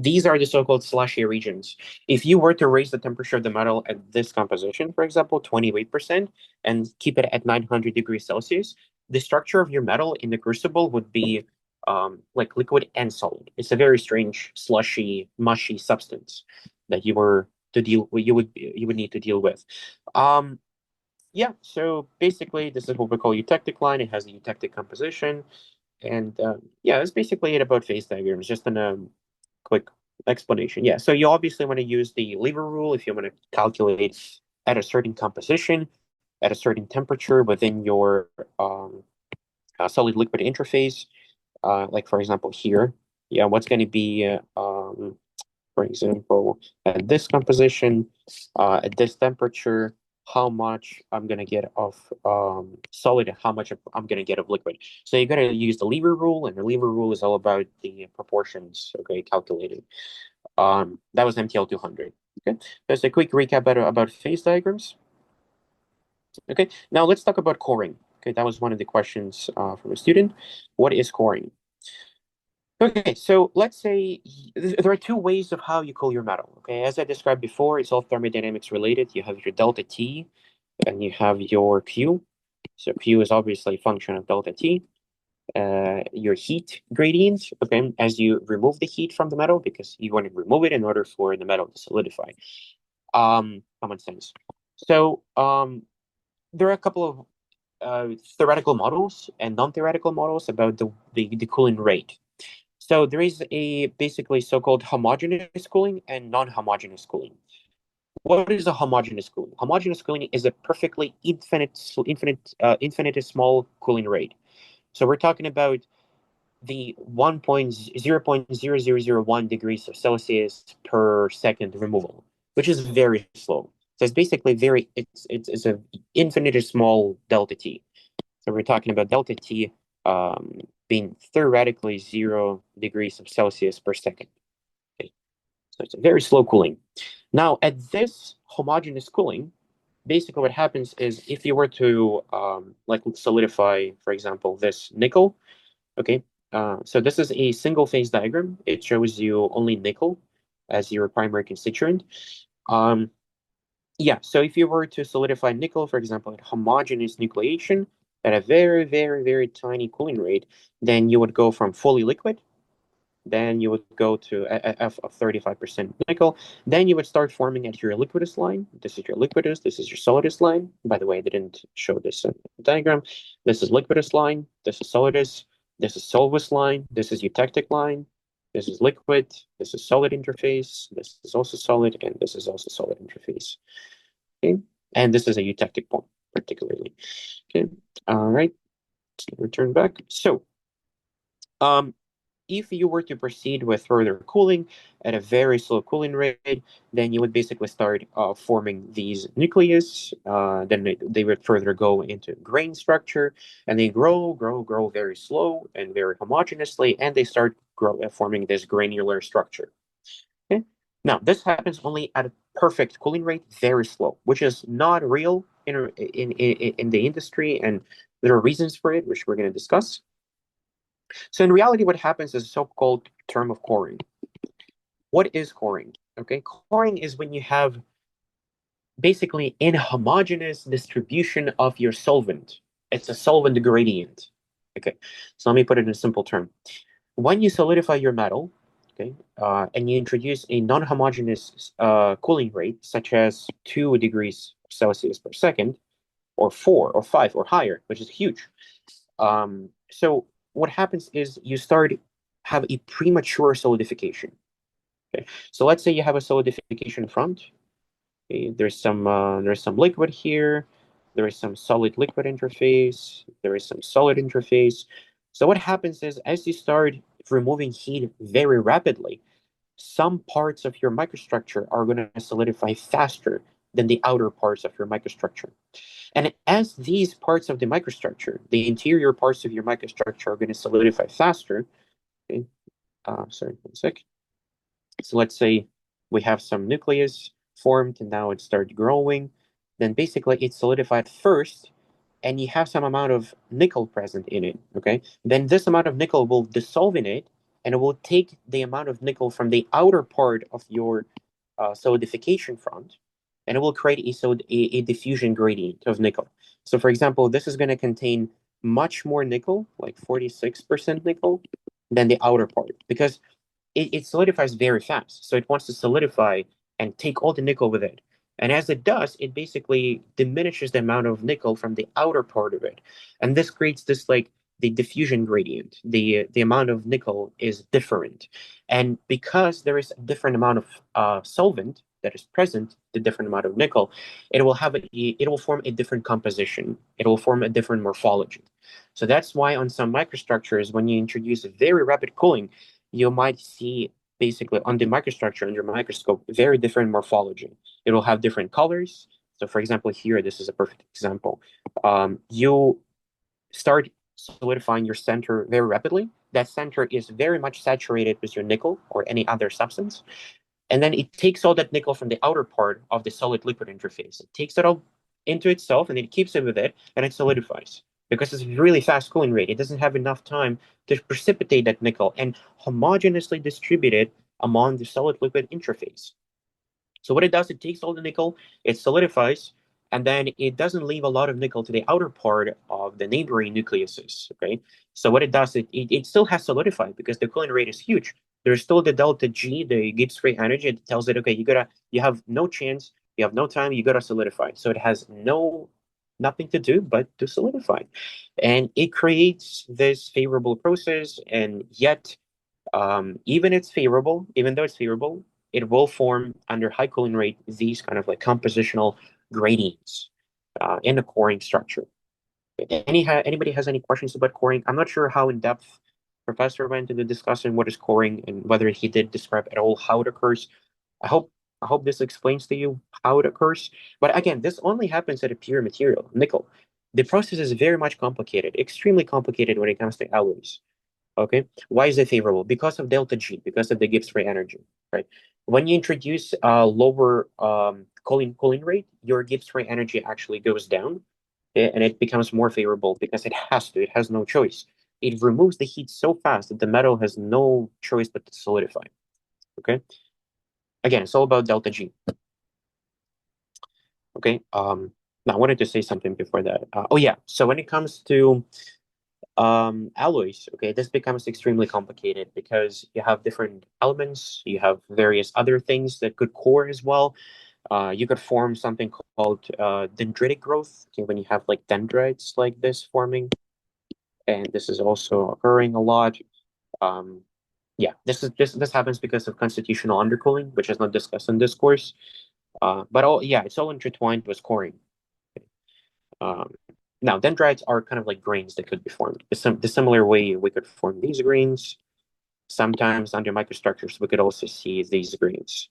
These are the so-called slushy regions. If you were to raise the temperature of the metal at this composition, for example, 28%, and keep it at 900 degrees Celsius, the structure of your metal in the crucible would be like liquid and solid. It's a very strange, slushy, mushy substance that you were to deal with, you would need to deal with. Yeah, so basically, this is what we call eutectic line. It has a eutectic composition. And yeah, that's basically it about phase diagrams, just in a quick explanation. Yeah, so you obviously want to use the lever rule if you want to calculate at a certain composition, at a certain temperature within your solid liquid interface. Like, for example, here, yeah, what's going to be, for example, at this composition, at this temperature, how much I'm gonna get of solid and how much I'm gonna get of liquid. So you gotta use the lever rule, and the lever rule is all about the proportions, okay, calculated. That was MTL300. Okay, that's a quick recap about phase diagrams. Okay, now let's talk about coring. Okay, that was one of the questions from a student. What is coring? Okay, so let's say there are two ways of how you cool your metal. Okay, as I described before, it's all thermodynamics related. You have your delta T and you have your Q. So Q is obviously a function of delta T. your heat gradient, okay, as you remove the heat from the metal, because you want to remove it in order for the metal to solidify. Common sense. So there are a couple of theoretical models and non-theoretical models about the cooling rate. So there is a basically so-called homogeneous cooling and non-homogeneous cooling. What is a homogeneous cooling? Homogeneous cooling is a perfectly infinite small cooling rate. So we're talking about the 0.00001 degrees of Celsius per second removal, which is very slow. So it's basically it's a infinite small delta T. So we're talking about delta T being theoretically 0 degrees of Celsius per second. Okay. So it's a very slow cooling. Now, at this homogeneous cooling, basically what happens is if you were to like solidify, for example, this nickel, okay, so this is a single phase diagram. It shows you only nickel as your primary constituent. Um, yeah, so if you were to solidify nickel, for example, at homogeneous nucleation at a very, very, very tiny cooling rate, then you would go from fully liquid, then you would go to a F of 35% nickel. Then you would start forming at your liquidus line. This is your liquidus. This is your solidus line. By the way, I didn't show this in the diagram. This is liquidus line. This is solidus. This is solvus line. This is eutectic line. This is liquid. This is solid interface. This is also solid, and this is also solid interface. Okay, and this is a eutectic point, particularly. Okay, all right. Return back. So, if you were to proceed with further cooling at a very slow cooling rate, then you would basically start forming these nucleus. Then they would further go into grain structure, and they grow very slow and very homogeneously, and they start forming this granular structure. Okay. Now, this happens only at a perfect cooling rate, very slow, which is not real in the industry, and there are reasons for it, which we're going to discuss. So in reality, what happens is a so-called term of coring. What is coring? Okay, coring is when you have basically inhomogeneous distribution of your solvent. It's a solvent gradient. Okay, so let me put it in a simple term. When you solidify your metal, okay, and you introduce a non-homogeneous cooling rate, such as 2 degrees Celsius per second, or 4 or 5 or higher, which is huge. So what happens is you start have a premature solidification. Okay, so let's say you have a solidification front. Okay, there's some liquid here. There is some solid liquid interface. There is some solid interface. So what happens is as you start removing heat very rapidly, some parts of your microstructure are going to solidify faster than the outer parts of your microstructure. And as these parts of the microstructure, the interior parts of your microstructure are going to solidify faster. Okay, sorry, one sec. So let's say we have some nucleus formed and now it started growing. Then basically it solidified first and you have some amount of nickel present in it, okay? Then this amount of nickel will dissolve in it and it will take the amount of nickel from the outer part of your solidification front and it will create a diffusion gradient of nickel. So for example, this is going to contain much more nickel, like 46% nickel, than the outer part because it solidifies very fast. So it wants to solidify and take all the nickel with it. And as it does, it basically diminishes the amount of nickel from the outer part of it. And this creates this like the diffusion gradient. The amount of nickel is different. And because there is a different amount of solvent that is present, the different amount of nickel, it will form a different composition. It will form a different morphology. So that's why on some microstructures, when you introduce a very rapid cooling, you might see basically on the microstructure under microscope very different morphology. It will have different colors. So for example, here, this is a perfect example. You start solidifying your center very rapidly. That center is very much saturated with your nickel or any other substance. And then it takes all that nickel from the outer part of the solid liquid interface. It takes it all into itself and it keeps it with it and it solidifies because it's a really fast cooling rate. It doesn't have enough time to precipitate that nickel and homogeneously distribute it among the solid liquid interface. So what it does, it takes all the nickel, it solidifies, and then it doesn't leave a lot of nickel to the outer part of the neighboring nucleuses. Okay, so what it does, it still has solidified because the cooling rate is huge. There's still the delta G, the Gibbs free energy. It tells it, okay, you have no chance, you have no time, you gotta solidify. So it has nothing to do but to solidify, and it creates this favorable process. And yet, even though it's favorable, it will form under high cooling rate these kind of like compositional gradients in the coring structure. Anybody has any questions about coring? I'm not sure how in depth Professor went into discussing what is coring and whether he did describe at all how it occurs. I hope I hope this explains to you how it occurs. But again, this only happens at a pure material, nickel. The process is very much complicated, extremely complicated when it comes to alloys. Okay, why is it favorable? Because of delta G, because of the Gibbs free energy, right? When you introduce a lower cooling rate, your Gibbs free energy actually goes down, and it becomes more favorable because it has to. It has no choice. It removes the heat so fast that the metal has no choice but to solidify. Okay, again, it's all about delta G. Okay, now I wanted to say something before that. Oh yeah, so when it comes to alloys, okay, this becomes extremely complicated because you have different elements, you have various other things that could core as well. You could form something called dendritic growth, okay, when you have like dendrites like this forming, and this is also occurring a lot. um, yeah, this happens because of constitutional undercooling, which is not discussed in this course. But all yeah, it's all intertwined with coring. Um, Now, dendrites are kind of like grains that could be formed. The similar way we could form these grains. Sometimes under microstructures, we could also see these grains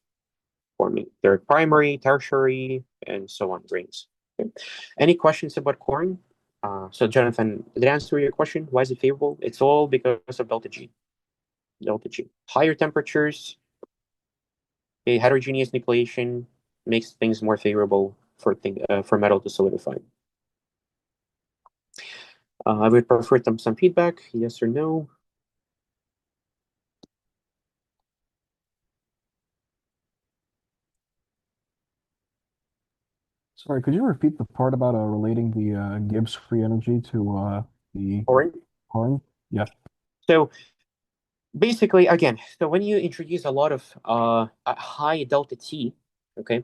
forming. They're primary, tertiary, and so on grains. Okay. Any questions about coring? So, Jonathan, did I answer your question? Why is it favorable? It's all because of delta G. Delta G. Higher temperatures, a heterogeneous nucleation makes things more favorable for metal to solidify. I would prefer some feedback, yes or no. Sorry, could you repeat the part about relating the Gibbs free energy to the Coring. coring? Yeah. So basically, again, so when you introduce a lot of a high delta T, okay,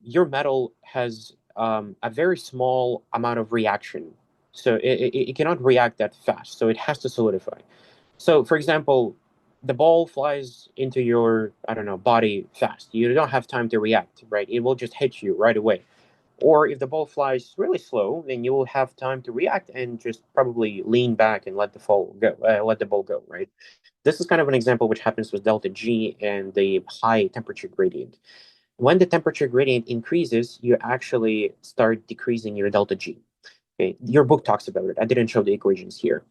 your metal has a very small amount of reaction. So it cannot react that fast. So it has to solidify. So, for example, the ball flies into your, I don't know, body fast. You don't have time to react, right? It will just hit you right away. Or if the ball flies really slow, then you will have time to react and just probably lean back and let the ball go, right? This is kind of an example which happens with delta G and the high temperature gradient. When the temperature gradient increases, you actually start decreasing your delta G. Okay, your book talks about it. I didn't show the equations here.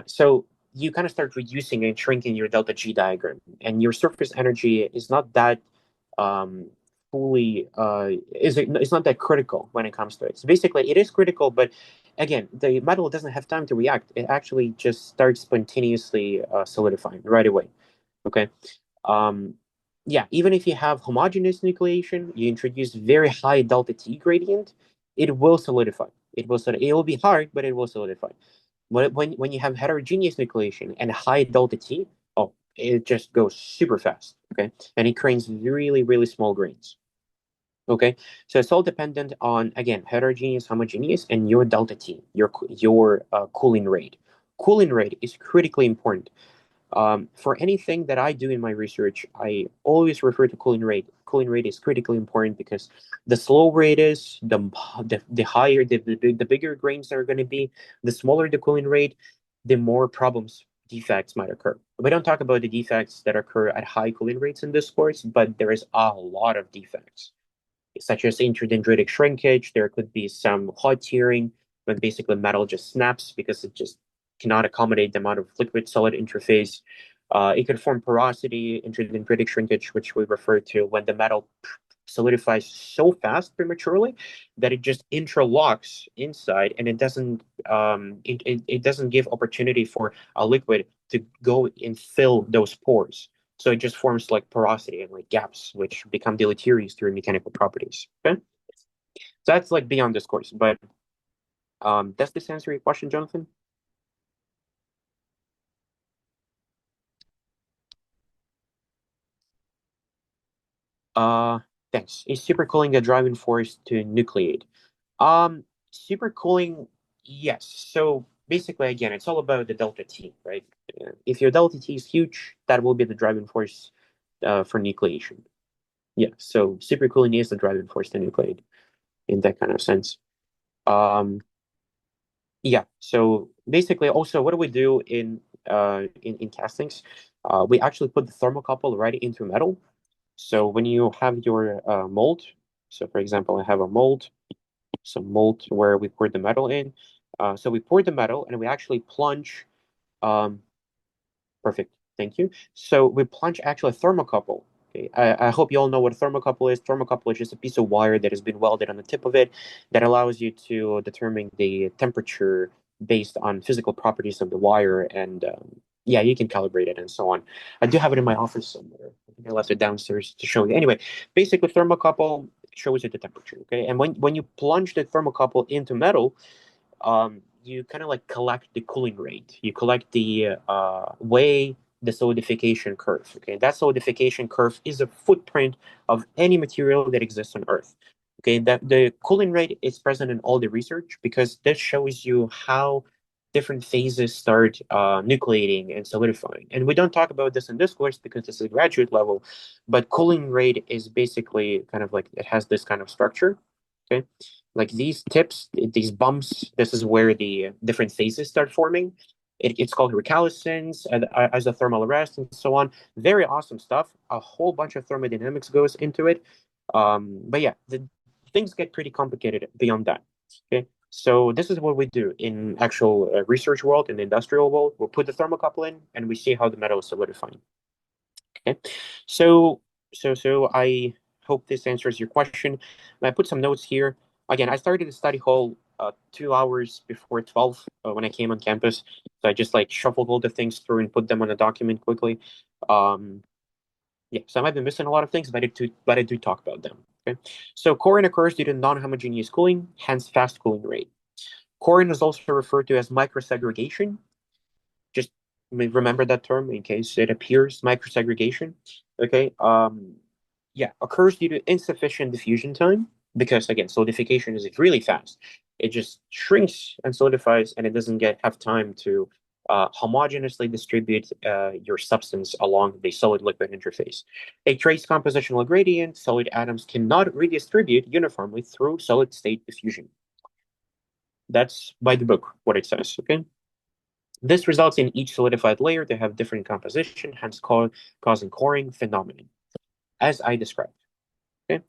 So you kind of start reducing and shrinking your delta G diagram, and your surface energy is not that um, fully it's not that critical when it comes to it. So basically, it is critical, but again, the metal doesn't have time to react. It actually just starts spontaneously solidifying right away. Okay. Um, yeah, even if you have homogeneous nucleation, you introduce very high delta T gradient, it will solidify. It will be hard, but it will solidify. When you have heterogeneous nucleation and high delta T, oh, it just goes super fast. Okay, and it creates really really small grains. Okay, so it's all dependent on again heterogeneous, homogeneous, and your delta T, your cooling rate. Cooling rate is critically important. For anything that I do in my research, I always refer to cooling rate. Cooling rate is critically important because the slower it is, the higher the bigger grains are going to be. The smaller the cooling rate, the more problems defects might occur. We don't talk about the defects that occur at high cooling rates in this course, but there is a lot of defects such as intradendritic shrinkage. There could be some hot tearing when basically metal just snaps because it just cannot accommodate the amount of liquid solid interface. It could form porosity, intradendritic shrinkage, which we refer to when the metal solidifies so fast prematurely that it just interlocks inside and it doesn't give opportunity for a liquid to go and fill those pores. So it just forms like porosity and like gaps, which become deleterious through mechanical properties. Okay, so that's like beyond this course, but Does this answer your question, Jonathan? Uh, Thanks. Is supercooling a driving force to nucleate? Um, Supercooling, yes. So basically, again, it's all about the delta T, right? If your delta T is huge, that will be the driving force for nucleation. Yeah. So supercooling is the driving force to nucleate in that kind of sense. Um, yeah. So basically, also, what do we do in castings? We actually put the thermocouple right into metal. So when you have your mold, so for example, I have a mold, some mold where we pour the metal in. So we pour the metal and we actually plunge. Um, Perfect. Thank you. So we plunge actually a thermocouple. Okay. I hope you all know what a thermocouple is. Thermocouple is just a piece of wire that has been welded on the tip of it that allows you to determine the temperature based on physical properties of the wire. And yeah, you can calibrate it and so on. I do have it in my office somewhere. I think I left it downstairs to show you. Anyway, basically, thermocouple shows you the temperature. Okay. And when you plunge the thermocouple into metal, you kind of like collect the cooling rate. You collect the way the solidification curve. Okay, that solidification curve is a footprint of any material that exists on Earth. Okay, that the cooling rate is present in all the research because this shows you how different phases start nucleating and solidifying. And we don't talk about this in this course because this is a graduate level, but cooling rate is basically kind of like it has this kind of structure. Okay, like these tips, these bumps, this is where the different phases start forming. It's called recalescence as a thermal arrest and so on. Very awesome stuff. A whole bunch of thermodynamics goes into it. But yeah, the things get pretty complicated beyond that. Okay, so this is what we do in actual research world, in the industrial world. We'll put the thermocouple in, and we see how the metal is solidifying. Okay, so so I hope this answers your question. And I put some notes here. Again, I started the study hall 2 hours before 12 when I came on campus. So I just like shuffled all the things through and put them on a document quickly. Um, yeah, so I might be missing a lot of things, but I do talk about them. Okay, so coring occurs due to non-homogeneous cooling, hence fast cooling rate. Coring is also referred to as microsegregation. Just remember that term in case it appears, microsegregation. Okay. Yeah, occurs due to insufficient diffusion time because again, solidification is really fast. It just shrinks and solidifies, and it doesn't get have time to homogeneously distribute your substance along the solid-liquid interface. A trace compositional gradient, solid atoms cannot redistribute uniformly through solid-state diffusion. That's by the book what it says. Okay. This results in each solidified layer to have different composition, hence causing coring phenomenon, as I described. Okay.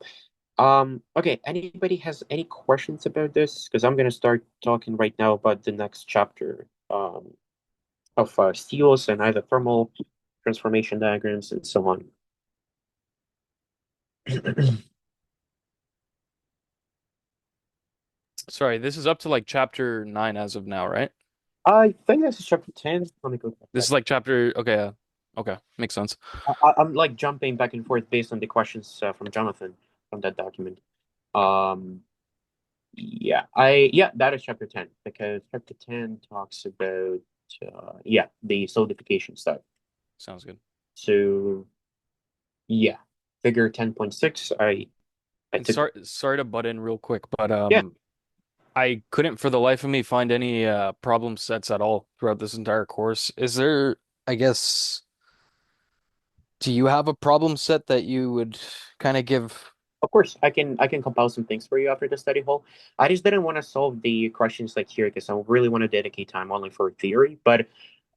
Okay. Anybody has any questions about this? Because I'm gonna start talking right now about the next chapter of steels and isothermal transformation diagrams and so on. Sorry, this is up to like chapter 9 as of now, right? I think this is chapter 10. Let me go This back. is like chapter. Okay, okay, makes sense. I'm like jumping back and forth based on the questions from Jonathan from that document. Um, yeah, that is chapter 10 because chapter 10 talks about yeah, the solidification stuff. Sounds good. So yeah, figure 10.6, I And took sorry to butt in real quick, but yeah, I couldn't for the life of me find any problem sets at all throughout this entire course. Is there, I guess, do you have a problem set that you would kind of give? of course I can compile some things for you after the study hall. I just didn't want to solve the questions like here because I really want to dedicate time only for theory. But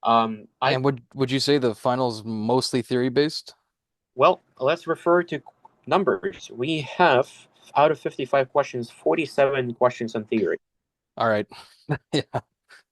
I And would you say the final's mostly theory based? well, let's refer to numbers. We have out of 55 questions, 47 questions on theory. All right. Yeah,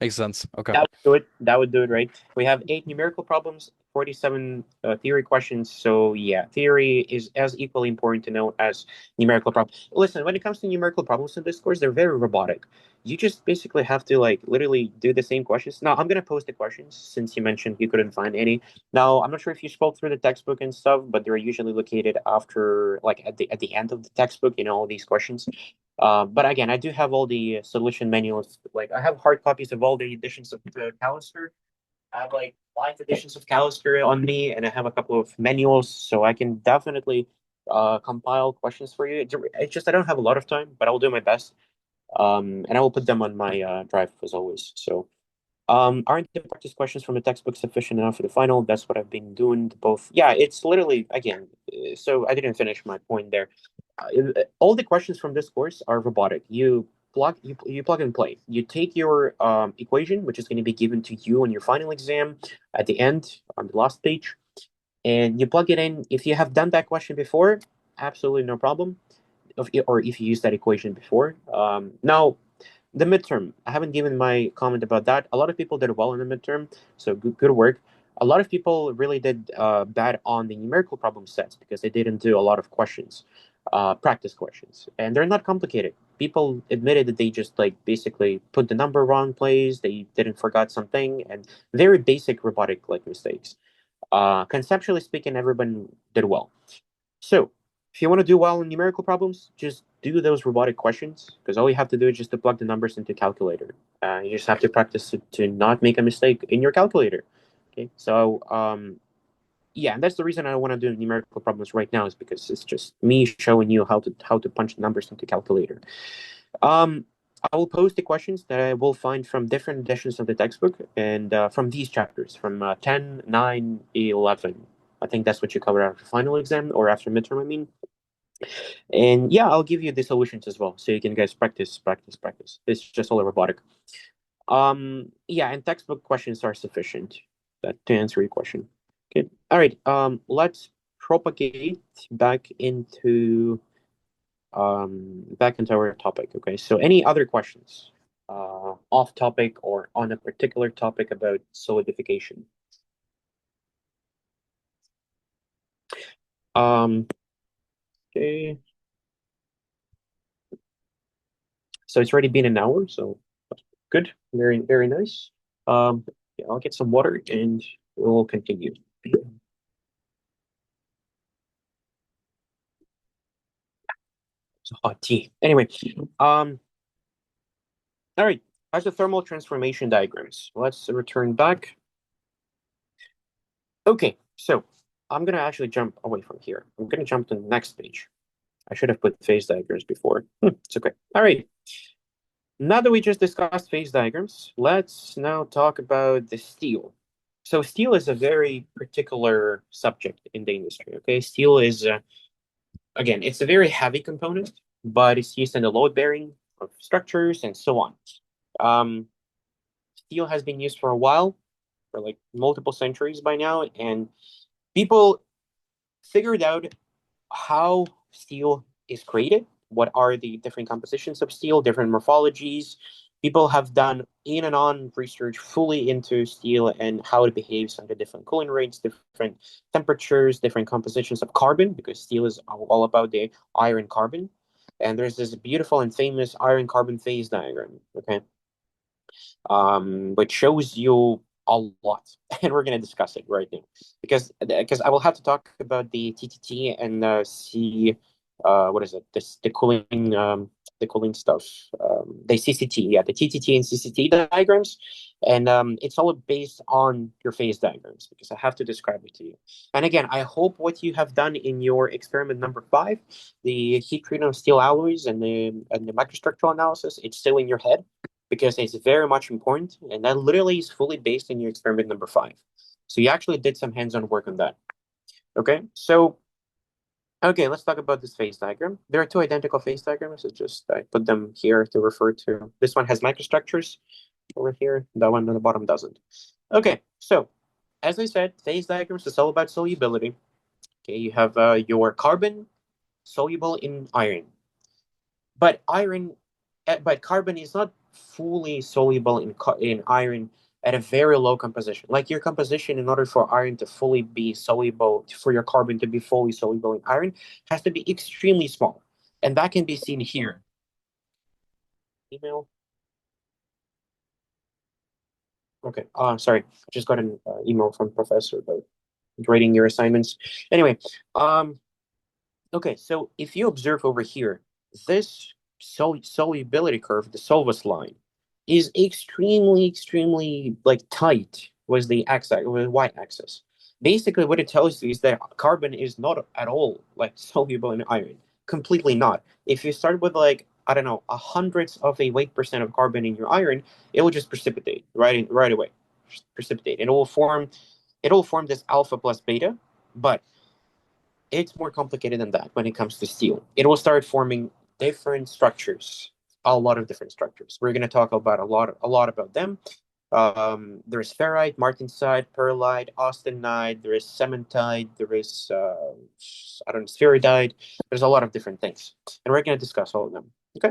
makes sense. Okay. That would do it. That would do it, right? We have eight numerical problems, 47 theory questions. So yeah, theory is as equally important to know as numerical problems. Listen, when it comes to numerical problems in this course, they're very robotic. You just basically have to like literally do the same questions. Now I'm gonna post the questions since you mentioned you couldn't find any. Now I'm not sure if you spoke through the textbook and stuff, but they're usually located after like at the end of the textbook. You know all these questions. But again, I do have all the solution manuals. Like I have hard copies of all the editions of the Callister. I have like 5 editions of Callister on me, and I have a couple of manuals, so I can definitely compile questions for you. It's just I don't have a lot of time, but I will do my best. And I will put them on my drive as always. So, aren't the practice questions from the textbook sufficient enough for the final? That's what I've been doing. Both, yeah, it's literally again. So I didn't finish my point there. All the questions from this course are robotic. You plug and play. You take your equation, which is going to be given to you on your final exam at the end on the last page, and you plug it in. If you have done that question before, absolutely no problem. Or if you use that equation before. Now, the midterm, I haven't given my comment about that. A lot of people did well in the midterm, so good work. A lot of people really did bad on the numerical problem sets because they didn't do a lot of questions, practice questions, and they're not complicated. People admitted that they just like basically put the number wrong place, they didn't forgot something, and very basic robotic like mistakes. Conceptually speaking, everyone did well. So, if you want to do well in numerical problems, just do those robotic questions because all you have to do is just to plug the numbers into calculator. You just have to practice to not make a mistake in your calculator. Okay, so yeah, and that's the reason I want to do numerical problems right now is because it's just me showing you how to punch numbers into calculator. Um, I will post the questions that I will find from different editions of the textbook and from these chapters from 10, 9, 11. I think that's what you cover after final exam or after midterm, I mean. And yeah, I'll give you the solutions as well, so you can guys practice. It's just all robotic. Yeah, and textbook questions are sufficient to answer your question. Okay. All right. Let's propagate back into our topic. Okay. So any other questions? Off topic or on a particular topic about solidification. Um, okay. So it's already been an hour, so good. Very nice. Yeah, I'll get some water and we'll continue. It's a hot tea. Anyway, all right. Isothermal transformation diagrams. Let's return back. Okay, so I'm gonna actually jump away from here. I'm gonna jump to the next page. I should have put phase diagrams before. It's okay. All right. Now that we just discussed phase diagrams, let's now talk about the steel. So steel is a very particular subject in the industry. Okay, steel is again, it's a very heavy component, but it's used in the load bearing of structures and so on. Um, Steel has been used for a while, for like multiple centuries by now, and people figured out how steel is created, what are the different compositions of steel, different morphologies. People have done in and on research fully into steel and how it behaves under different cooling rates, different temperatures, different compositions of carbon, because steel is all about the iron carbon. And there's this beautiful and famous iron carbon phase diagram, okay, which shows you a lot, and we're going to discuss it right now because I will have to talk about the TTT and see what is it this the cooling stuff the CCT, yeah, the TTT and CCT diagrams, and it's all based on your phase diagrams because I have to describe it to you. And again, I hope what you have done in your experiment number 5, the heat treatment of steel alloys and the microstructural analysis, it's still in your head because it's very much important, and that literally is fully based in your experiment number 5. So you actually did some hands-on work on that. Okay, so okay, let's talk about this phase diagram. There are 2 identical phase diagrams. It's just I put them here to refer to. This one has microstructures over here. That one on the bottom doesn't. Okay, so as I said, phase diagrams is all about solubility. Okay, you have your carbon soluble in iron, but but carbon is not fully soluble in iron at a very low composition. Like your composition, in order for iron to fully be soluble, for your carbon to be fully soluble in iron, has to be extremely small. And that can be seen here. Email. Okay. Sorry. I just got an email from professor about grading your assignments. Anyway, okay, so if you observe over here, this solubility curve, the Solvus line, is extremely like tight with the with y-axis. Basically, what it tells you is that carbon is not at all like soluble in iron. Completely not. If you start with like, I don't know, a hundredth of a weight percent of carbon in your iron, it will just precipitate right away. Just precipitate. It will form this alpha plus beta, but it's more complicated than that when it comes to steel. It will start forming different structures, a lot of different structures. We're going to talk about a lot about them. There's ferrite, martensite, pearlite, austenite. There is cementite. There is I don't know, spheroidite. There's a lot of different things, and we're going to discuss all of them. Okay.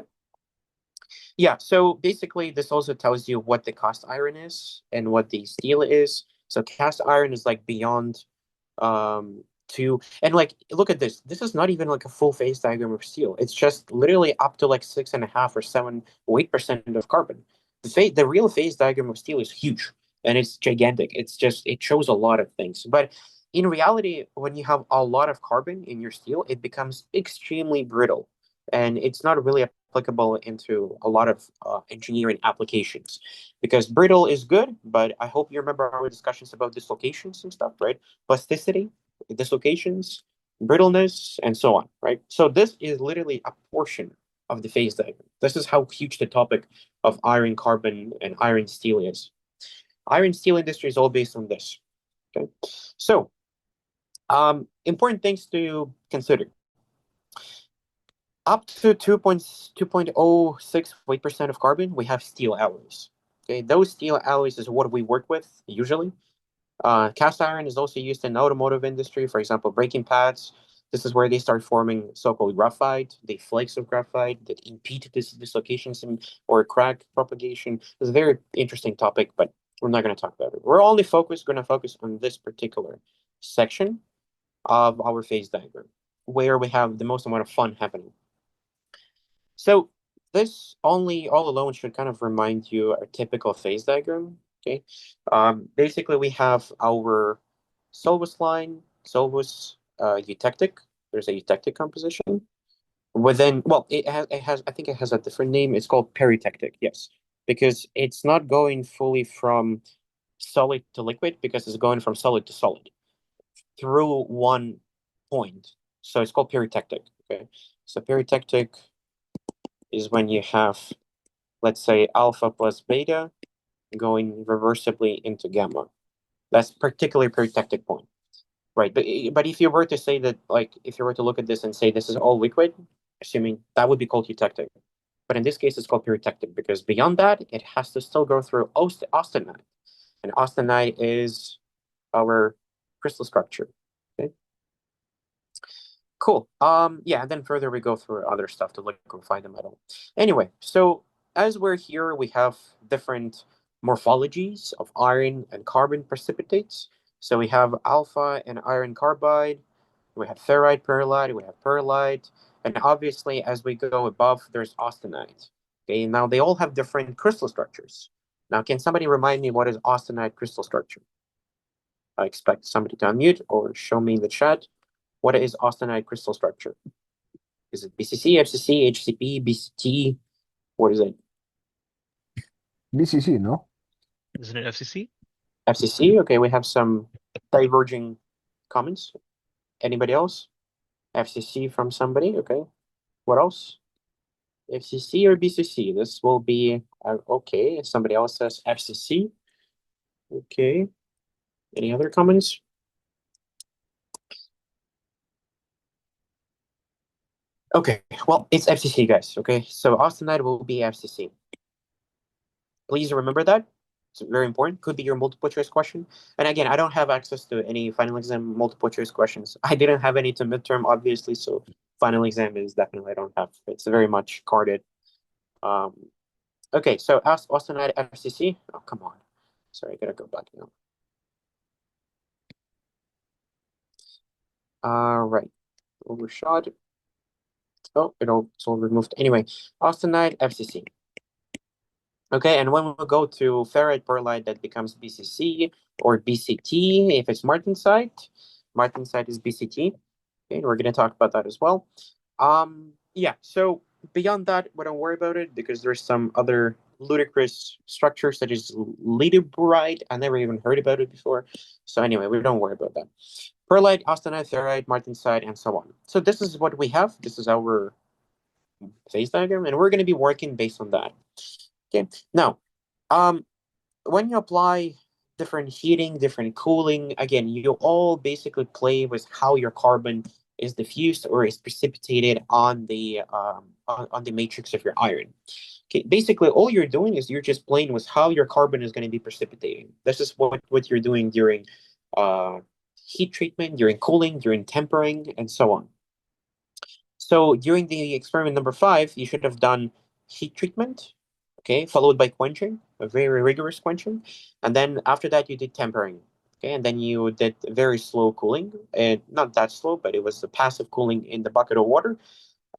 Yeah. So basically, this also tells you what the cast iron is and what the steel is. So cast iron is like beyond to and like look at this is not even like a full phase diagram of steel. It's just literally up to like 6.5 or 7 or 8% of carbon. The real phase diagram of steel is huge and it's gigantic. It's just it shows a lot of things, but in reality when you have a lot of carbon in your steel it becomes extremely brittle and it's not really applicable into a lot of engineering applications because brittle is good, but I hope you remember our discussions about dislocations and stuff, right? Plasticity, dislocations, brittleness, and so on, right? So this is literally a portion of the phase diagram. This is how huge the topic of iron, carbon, and iron steel is. Iron steel industry is all based on this. Okay, so important things to consider. Up to 2.06 weight percent of carbon, we have steel alloys. Okay, those steel alloys is what we work with usually. Cast iron is also used in the automotive industry, for example, braking pads. This is where they start forming so-called graphite, the flakes of graphite that impede this dislocations or crack propagation. It's a very interesting topic, but we're not going to talk about it. We're only going to focus on this particular section of our phase diagram, where we have the most amount of fun happening. So this only all alone should kind of remind you a typical phase diagram. Okay. Basically, we have our Solvus line, Solvus eutectic. There's a eutectic composition. Within, well, I think it has a different name. It's called peritectic, yes, because it's not going fully from solid to liquid because it's going from solid to solid through one point. So it's called peritectic. Okay. So peritectic is when you have, let's say, alpha plus beta going reversibly into gamma. That's particularly peritectic point, right? But if you were to say that, like, if you were to look at this and say this is all liquid, assuming that would be called eutectic. But in this case, it's called peritectic because beyond that, it has to still go through austenite. And austenite is our crystal structure. Okay. Cool. Yeah, and then further we go through other stuff to liquefy the metal. Anyway, so as we're here, we have different morphologies of iron and carbon precipitates. So we have alpha and iron carbide, we have ferrite pearlite, we have pearlite, and obviously as we go above, there's austenite. Okay, now they all have different crystal structures. Now, can somebody remind me what is austenite crystal structure? I expect somebody to unmute or show me in the chat. What is austenite crystal structure? Is it BCC, FCC, HCP, BCT? What is it? BCC, no? Isn't it FCC? FCC? Okay, we have some diverging comments. Anybody else? FCC from somebody? Okay. What else? FCC or BCC? This will be okay. Somebody else says FCC. Okay. Any other comments? Okay. Well, it's FCC, guys. Okay. So austenite will be FCC. Please remember that. It's very important. Could be your multiple choice question. And again, I don't have access to any final exam multiple choice questions. I didn't have any to midterm, obviously. So final exam is definitely I don't have. It's very much carded. Okay, so ask austenite FCC. Oh, come on. Sorry, I gotta go back now. All right, overshot. Oh, it's all removed. Anyway, austenite, FCC. Okay, and when we go to ferrite pearlite, that becomes BCC or BCT if it's martensite. Martensite is BCT. Okay, and we're going to talk about that as well. Yeah, so beyond that, we don't worry about it because there's some other ludicrous structures such as leaderbrite. I never even heard about it before. So anyway, we don't worry about that. Perlite, austenite, ferrite, martensite, and so on. So this is what we have. This is our phase diagram, and we're going to be working based on that. Okay, now, um, when you apply different heating, different cooling, again, you all basically play with how your carbon is diffused or is precipitated on the matrix of your iron. Okay, basically, all you're doing is you're just playing with how your carbon is going to be precipitating. This is what you're doing during uh, heat treatment, during cooling, during tempering, and so on. So during the experiment number 5, you should have done heat treatment, okay, followed by quenching, a very rigorous quenching. And then after that, you did tempering, okay, and then you did very slow cooling, and not that slow, but it was a passive cooling in the bucket of water.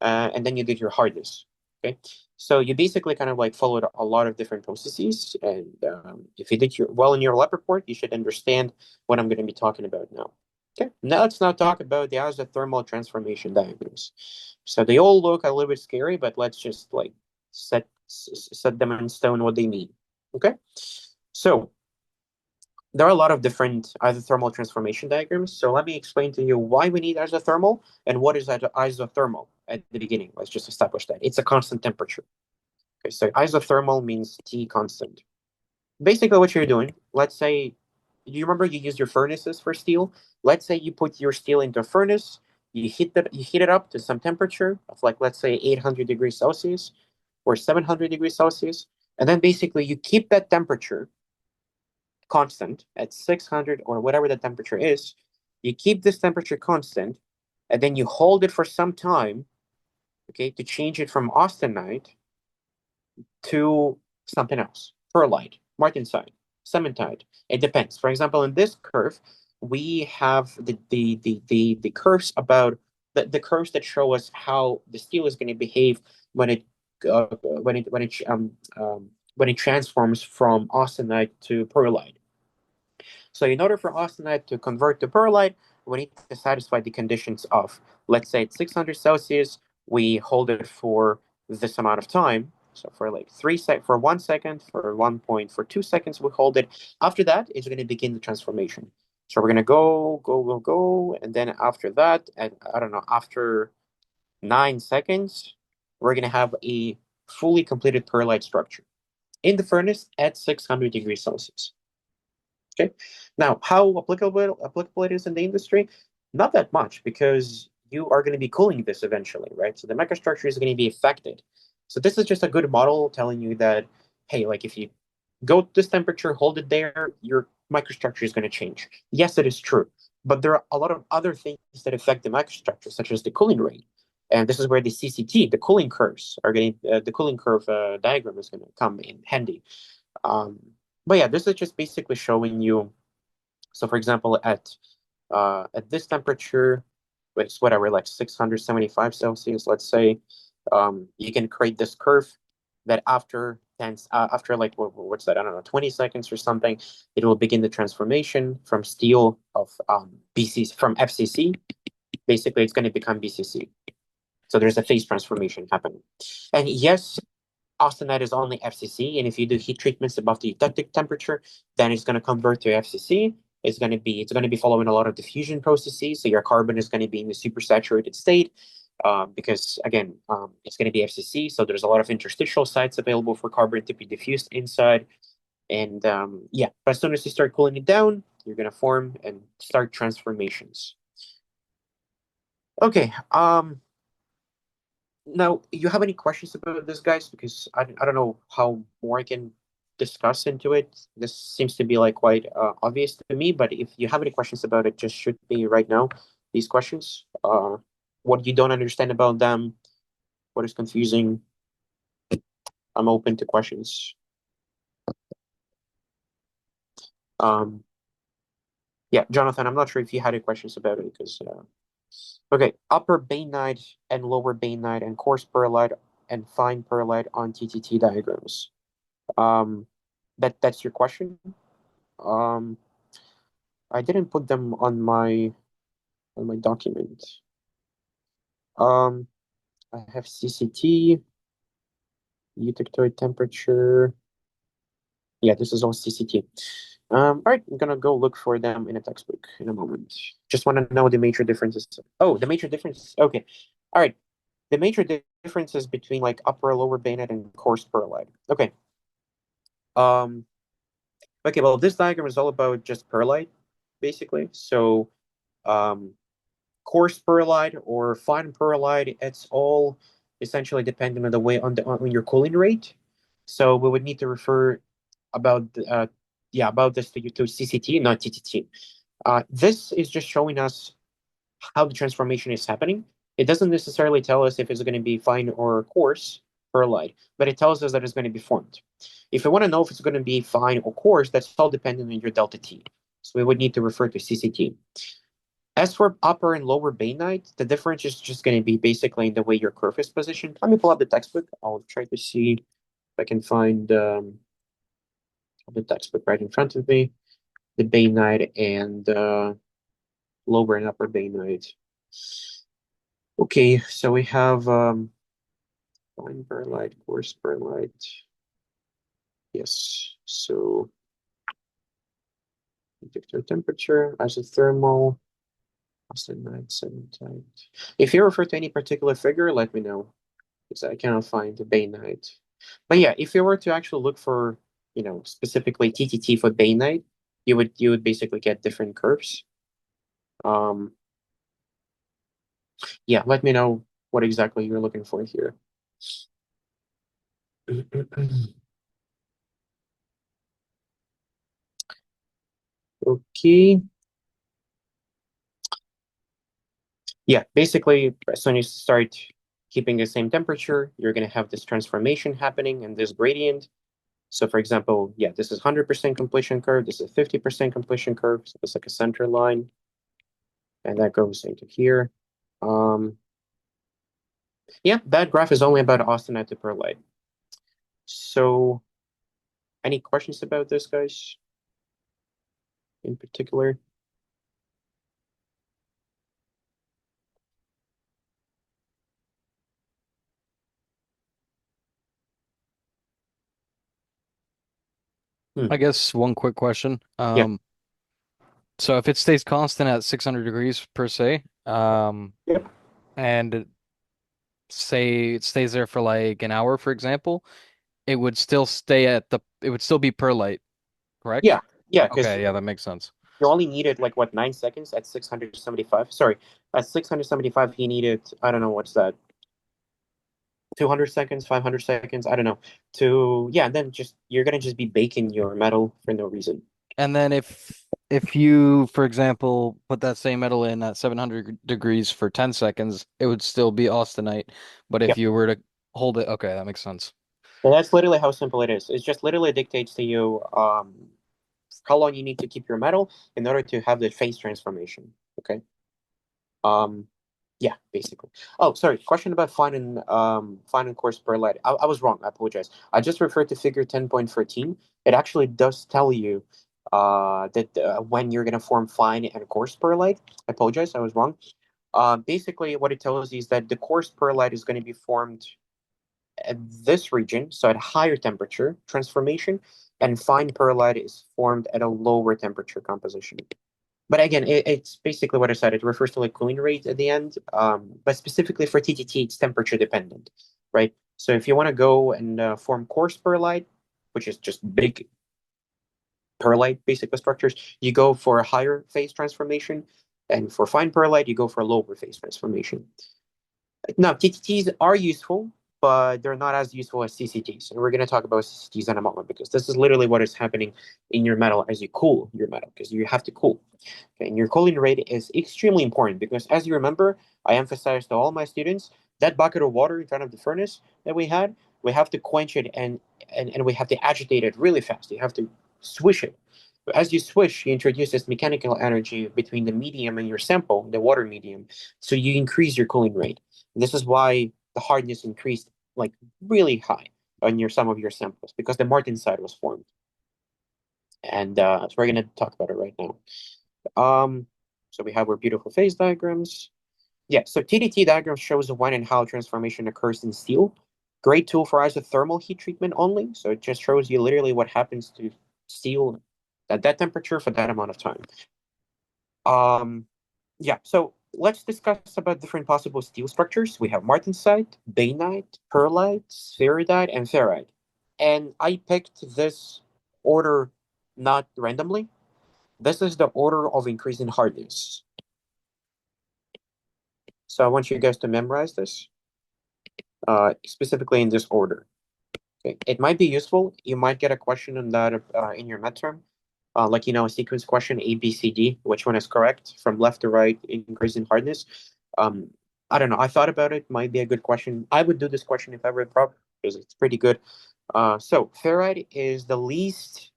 And then you did your hardness, okay. So you basically kind of like followed a lot of different processes. And if you did well in your lab report, you should understand what I'm going to be talking about now. Okay, now let's talk about the isothermal transformation diagrams. So they all look a little bit scary, but let's just like set them in stone what they mean. Okay, so there are a lot of different isothermal transformation diagrams. So let me explain to you why we need isothermal and what is isothermal at the beginning. Let's just establish that. It's a constant temperature. Okay, so isothermal means T constant. Basically what you're doing, let's say, you remember you use your furnaces for steel? Let's say you put your steel into a furnace, you heat it up to some temperature of like, let's say 800 degrees Celsius or 700 degrees Celsius. And then basically you keep that temperature constant at 600 or whatever the temperature is. You keep this temperature constant, and then you hold it for some time, okay, to change it from austenite to something else, perlite, martensite, cementite. It depends. For example, in this curve, we have the curves about the curves that show us how the steel is going to behave when it when it transforms from austenite to perlite. So in order for austenite to convert to perlite, we need to satisfy the conditions of, let's say it's 600 Celsius, we hold it for this amount of time. So for like for 1 second, for 2 seconds, we hold it. After that, it's going to begin the transformation. So we're going to go. And then after that, and I don't know, after 9 seconds, we're going to have a fully completed perlite structure in the furnace at 600 degrees Celsius. Okay. Now, how applicable it is in the industry? Not that much because you are going to be cooling this eventually, right? So the microstructure is going to be affected. So this is just a good model telling you that, hey, like if you go to this temperature, hold it there, your microstructure is going to change. Yes, it is true, but there are a lot of other things that affect the microstructure, such as the cooling rate. And this is where the CCT, the cooling curves, are getting the cooling curve diagram is going to come in handy. Um, but yeah, this is just basically showing you. So for example, at this temperature, which is whatever, like 675 Celsius, let's say, you can create this curve that after like what's that? I don't know, 20 seconds or something, it will begin the transformation from steel of from FCC. Basically, it's going to become BCC. So there's a phase transformation happening. And yes, austenite is only FCC, and if you do heat treatments above the eutectic temperature, then it's going to convert to FCC. It's going to be following a lot of diffusion processes, so your carbon is going to be in the supersaturated state, because again, it's going to be FCC, so there's a lot of interstitial sites available for carbon to be diffused inside, and yeah. But as soon as you start cooling it down, you're going to form and start transformations. Okay. Now, you have any questions about this, guys? Because I don't know how more I can discuss into it. This seems to be like quite obvious to me, but if you have any questions about it, just shoot me right now these questions. What you don't understand about them, what is confusing. I'm open to questions. Um, yeah, Jonathan, I'm not sure if you had any questions about it because okay, upper bainite and lower bainite and coarse pearlite and fine pearlite on TTT diagrams. Um, that's your question. Um, I didn't put them on my document. Um, I have CCT, eutectoid temperature. Yeah, this is all CCT. All right, I'm gonna go look for them in a textbook in a moment. Just want to know the major differences. Oh, the major differences. Okay. All right. The major differences between like upper lower bayonet and coarse pearlite. Okay. Um, okay, well, this diagram is all about just pearlite, basically. So, um, coarse pearlite or fine pearlite, it's all essentially dependent on the way on your cooling rate. So we would need to refer about about this to CCT, not TTT. This is just showing us how the transformation is happening. It doesn't necessarily tell us if it's going to be fine or coarse pearlite, but it tells us that it's going to be formed. If we want to know if it's going to be fine or coarse, that's all dependent on your delta T. So we would need to refer to CCT. As for upper and lower bainite, the difference is just going to be basically in the way your curve is positioned. Let me pull up the textbook. I'll try to see if I can find the textbook right in front of me. The bainite and lower and upper bainite. Okay, so we have fine pearlite, coarse pearlite. Yes, so detector temperature, isothermal, austenite, cementite. If you refer to any particular figure, let me know, because I cannot find the bainite. But yeah, if you were to actually look for, specifically TTT for bainite, you would basically get different curves. Um, yeah, let me know what exactly you're looking for here. Okay. Yeah, basically, as soon as you start keeping the same temperature, you're going to have this transformation happening and this gradient. So for example, yeah, this is 100% completion curve. This is 50% completion curve. So it's like a center line. And that goes into here. Um, yeah, that graph is only about austenite to pearlite. So any questions about this, guys, in particular? I Hmm. guess one quick question. Yeah. So if it stays constant at 600 degrees per se, Yep. and say it stays there for like an hour, for example, it would still be perlite, correct? Yeah. Yeah. Because Okay, yeah, that makes sense. you only needed like what 9 seconds at 675. Sorry, at 675 he needed, I don't know what's that, 200 seconds, 500 seconds, I don't know. To yeah, then just you're gonna just be baking your metal for no reason. And then if you, for example, put that same metal in at 700 degrees for 10 seconds, it would still be austenite. But Yeah. if you were to hold it, okay, that makes sense. And that's literally how simple it is. It just literally dictates to you how long you need to keep your metal in order to have the phase transformation. Okay. Um yeah, basically. Oh, sorry. Question about fine and coarse pearlite. I was wrong. I apologize. I just referred to figure 10.13. It actually does tell you that when you're gonna form fine and coarse pearlite. I apologize. I was wrong. Basically, what it tells you is that the coarse pearlite is going to be formed at this region, so at higher temperature transformation, and fine pearlite is formed at a lower temperature composition. But again, it's basically what I said. It refers to like cooling rate at the end. But specifically for TTT, it's temperature dependent, right? So if you want to go and form coarse pearlite, which is just big pearlite basically structures, you go for a higher phase transformation, and for fine pearlite, you go for a lower phase transformation. Now, TTTs are useful, but they're not as useful as CCTs. And we're going to talk about CCTs in a moment because this is literally what is happening in your metal as you cool your metal because you have to cool. Okay, and your cooling rate is extremely important because, as you remember, I emphasized to all my students that bucket of water in front of the furnace that we had, we have to quench it and we have to agitate it really fast. You have to swish it. As you swish, you introduce this mechanical energy between the medium and your sample, the water medium. So you increase your cooling rate. This is why the hardness increased like really high on some of your samples because the martensite was formed. And so we're going to talk about it right now. So we have our beautiful phase diagrams. Yeah, so TDT diagram shows when and how transformation occurs in steel. Great tool for isothermal heat treatment only. So it just shows you literally what happens to steel at that temperature for that amount of time. Yeah, so let's discuss about different possible steel structures. We have martensite, bainite, pearlite, spheroidite, and ferrite. And I picked this order not randomly. This is the order of increase in hardness. So I want you guys to memorize this, specifically in this order. Okay. It might be useful. You might get a question on that in your midterm. Like, a sequence question, A, B, C, D, which one is correct from left to right, increase in hardness. Um, I don't know. I thought about it. Might be a good question. I would do this question if I were a prof because it's pretty good. So ferrite is the least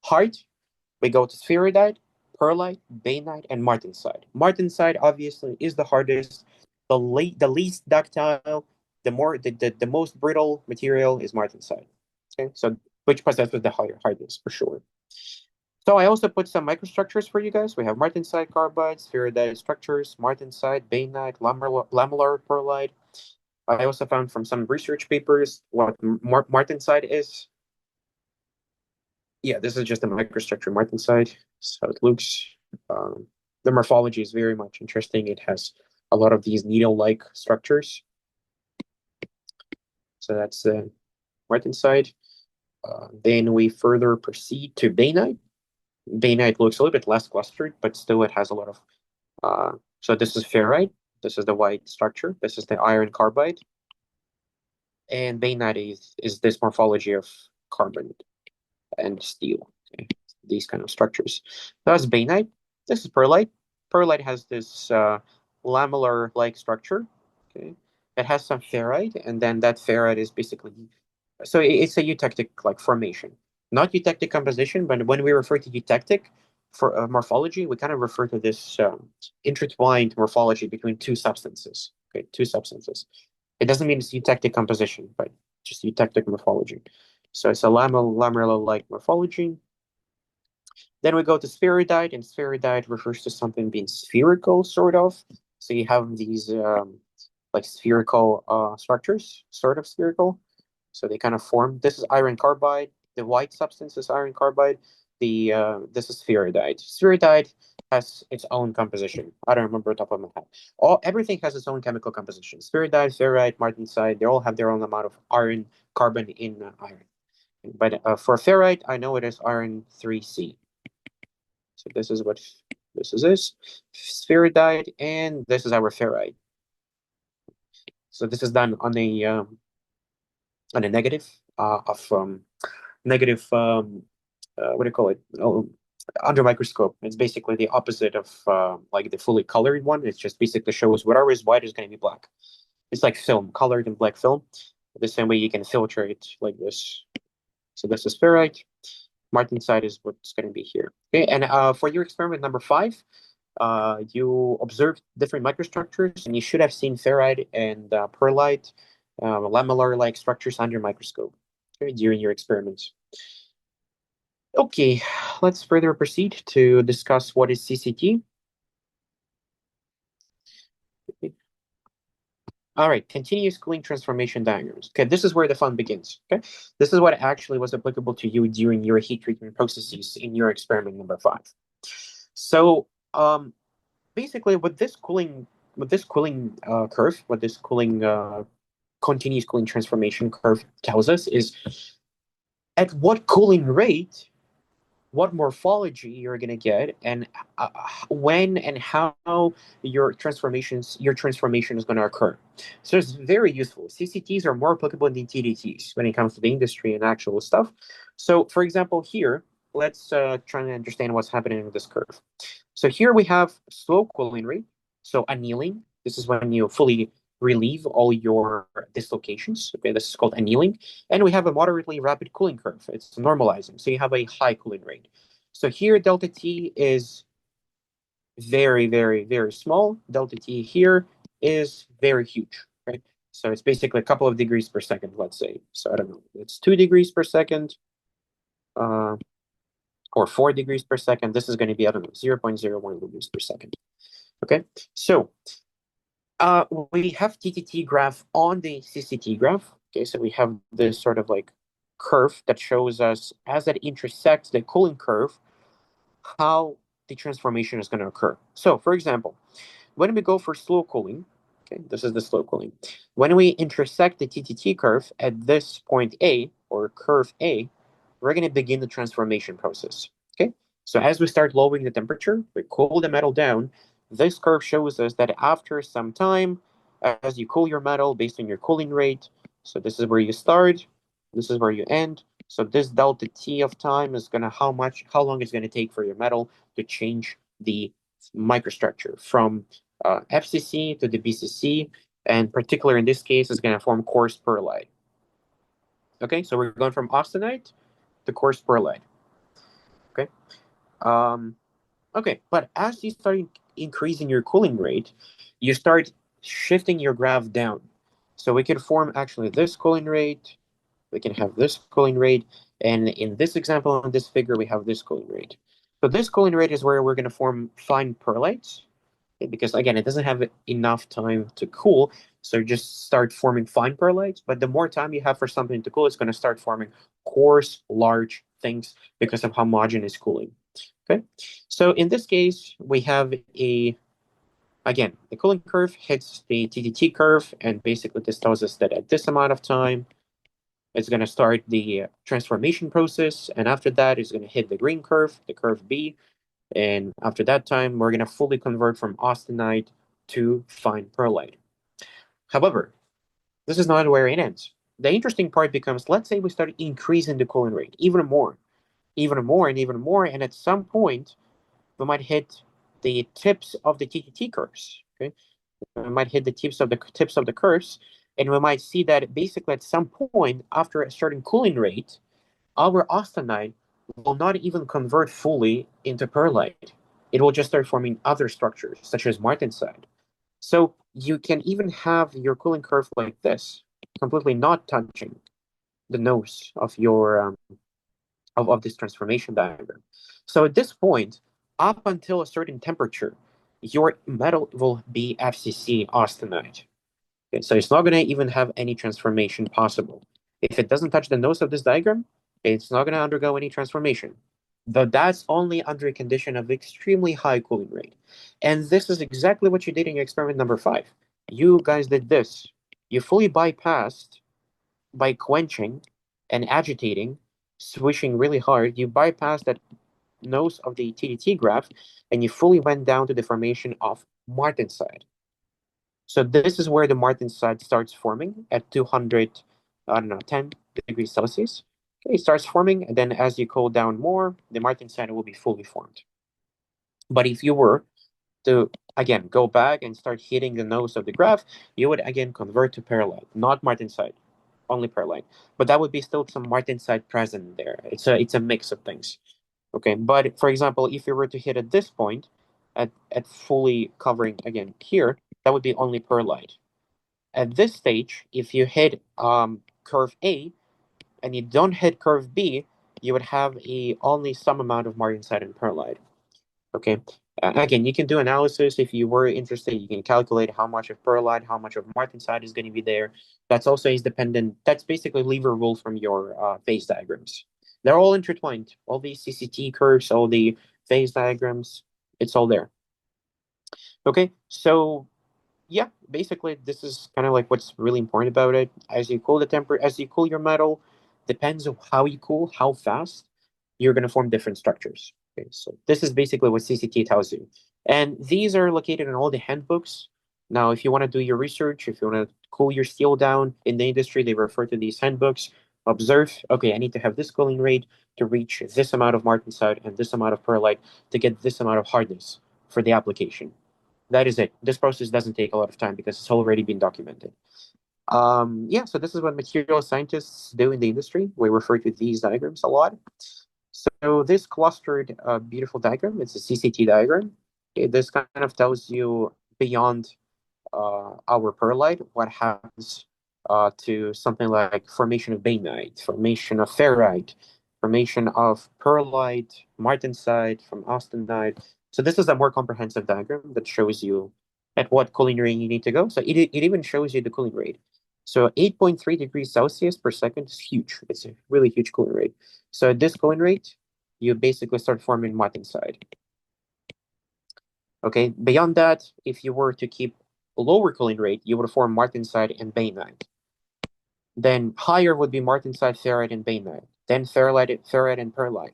hard. We go to spheroidite, pearlite, bainite, and martensite. Martensite obviously is the hardest, the least ductile, the most brittle material is martensite. Okay, so which possesses the higher hardness for sure. So I also put some microstructures for you guys. We have martensite carbide, spheroidite structures, martensite, bainite, lamellar pearlite. I also found from some research papers what martensite is. Yeah, this is just a microstructure martensite. So it looks, the morphology is very much interesting. It has a lot of these needle-like structures. So that's the martensite. Then we further proceed to bainite. Bainite looks a little bit less clustered, but still it has a lot of, so this is ferrite. This is the white structure. This is the iron carbide. And bainite is this morphology of carbon and steel. Okay. These kind of structures. That's bainite. This is perlite. Perlite has this lamellar-like structure. Okay, it has some ferrite, and then that ferrite is basically so it's a eutectic like formation, not eutectic composition. But when we refer to eutectic for morphology, we kind of refer to this intertwined morphology between two substances. Okay, two substances. It doesn't mean it's eutectic composition, but just eutectic morphology. So it's a lamellar-like morphology. Then we go to spheroidite, and spheroidite refers to something being spherical, sort of. So you have these like spherical structures, sort of spherical. So they kind of form. This is iron carbide. The white substance is iron carbide. This is spheroidite. Spheroidite has its own composition. I don't remember the top of my head. Everything has its own chemical composition. Spheroidite, ferrite, martensite, they all have their own amount of iron carbon in iron. But for ferrite, I know it is iron 3C. So this is what this is spheroidite, and this is our ferrite. So this is done on a negative of negative what do you call it? Oh, under microscope. It's basically the opposite of like the fully colored one. It just basically shows whatever is white is going to be black. It's like film, colored and black film. The same way you can filter it like this. So this is ferrite. Martensite is what's going to be here. Okay, and for your experiment number 5, you observed different microstructures, and you should have seen ferrite and pearlite, lamellar-like structures under microscope, okay, during your experiments. Okay, let's further proceed to discuss what is CCT. Okay. All right, continuous cooling transformation diagrams. Okay, this is where the fun begins. Okay, this is what actually was applicable to you during your heat treatment processes in your experiment number 5. So, basically, what this cooling curve, what this cooling continuous cooling transformation curve tells us is at what cooling rate, what morphology you're going to get, and when and how your transformation is going to occur. So it's very useful. CCTs are more applicable than TDTs when it comes to the industry and actual stuff. So, for example, here, let's try to understand what's happening in this curve. So here we have slow cooling rate, so annealing. This is when you fully relieve all your dislocations. Okay, this is called annealing. And we have a moderately rapid cooling curve. It's normalizing. So you have a high cooling rate. So here delta T is very, very, very small. Delta T here is very huge, right? So it's basically a couple of degrees per second, let's say. So I don't know, it's 2 degrees per second, or 4 degrees per second. This is going to be, I don't know, 0.01 degrees per second. Okay, so we have TTT graph on the CCT graph. Okay, so we have this sort of like curve that shows us as it intersects the cooling curve, how the transformation is going to occur. So, for example, when we go for slow cooling, okay, this is the slow cooling. When we intersect the TTT curve at this point A, or curve A, we're going to begin the transformation process. Okay, so as we start lowering the temperature, we cool the metal down. This curve shows us that after some time, as you cool your metal based on your cooling rate, so this is where you start, this is where you end. So this delta T of time is gonna how long it's gonna take for your metal to change the microstructure from FCC to the BCC, and particular in this case is gonna form coarse pearlite. Okay, so we're going from austenite to coarse pearlite. Okay, okay, but as you start increasing your cooling rate, you start shifting your graph down. So we can form actually this cooling rate, we can have this cooling rate, and in this example, in this figure, we have this cooling rate. So this cooling rate is where we're going to form fine pearlites, because again, it doesn't have enough time to cool, so just start forming fine pearlites. But the more time you have for something to cool, it's going to start forming coarse, large things because of homogeneous cooling. Okay, so in this case, we have again, the cooling curve hits the TTT curve, and basically this tells us that at this amount of time, it's going to start the transformation process, and after that, it's going to hit the green curve, the curve B, and after that time, we're going to fully convert from austenite to fine pearlite. However, this is not where it ends. The interesting part becomes, let's say we start increasing the cooling rate even more, even more, and even more, and at some point, we might hit the tips of the TTT curves. Okay, we might hit the tips of the curves, and we might see that basically at some point after a certain cooling rate, our austenite will not even convert fully into pearlite. It will just start forming other structures, such as martensite. So you can even have your cooling curve like this, completely not touching the nose of your of this transformation diagram. So at this point, up until a certain temperature, your metal will be FCC austenite. Okay, so it's not going to even have any transformation possible. If it doesn't touch the nose of this diagram, it's not going to undergo any transformation. But that's only under a condition of extremely high cooling rate. And this is exactly what you did in your experiment number 5. You guys did this. You fully bypassed by quenching and agitating, swishing really hard. You bypassed that nose of the TDT graph, and you fully went down to the formation of martensite. So this is where the martensite starts forming at 200, I don't know, 10 degrees Celsius. Okay, it starts forming, and then as you cool down more, the martensite will be fully formed. But if you were to, again, go back and start hitting the nose of the graph, you would again convert to pearlite, not martensite, only pearlite. But that would be still some martensite present there. It's a mix of things. Okay, but for example, if you were to hit at this point, at fully covering again here, that would be only pearlite. At this stage, if you hit curve A and you don't hit curve B, you would have only some amount of martensite and pearlite. Okay. Again, you can do analysis if you were interested. You can calculate how much of pearlite, how much of martensite is going to be there. That's also is dependent. That's basically lever rule from your phase diagrams. They're all intertwined. All these CCT curves, all the phase diagrams, it's all there. Okay, so yeah, basically this is kind of like what's really important about it. As you cool the temper, as you cool your metal, depends on how you cool, how fast, you're going to form different structures. Okay, so this is basically what CCT tells you. And these are located in all the handbooks. Now, if you want to do your research, if you want to cool your steel down in the industry, they refer to these handbooks. Observe, okay, I need to have this cooling rate to reach this amount of martensite and this amount of pearlite to get this amount of hardness for the application. That is it. This process doesn't take a lot of time because it's already been documented. Yeah, so this is what material scientists do in the industry. We refer to these diagrams a lot. So this clustered beautiful diagram, it's a CCT diagram. This kind of tells you beyond our perlite what happens to something like formation of bainite, formation of ferrite, formation of perlite, martensite, from austenite. So this is a more comprehensive diagram that shows you at what cooling rate you need to go. So it even shows you the cooling rate. So 8.3 degrees Celsius per second is huge. It's a really huge cooling rate. So at this cooling rate, you basically start forming martensite. Okay, beyond that, if you were to keep a lower cooling rate, you would form martensite and bainite. Then higher would be martensite, ferrite, and bainite. Then ferrite and perlite.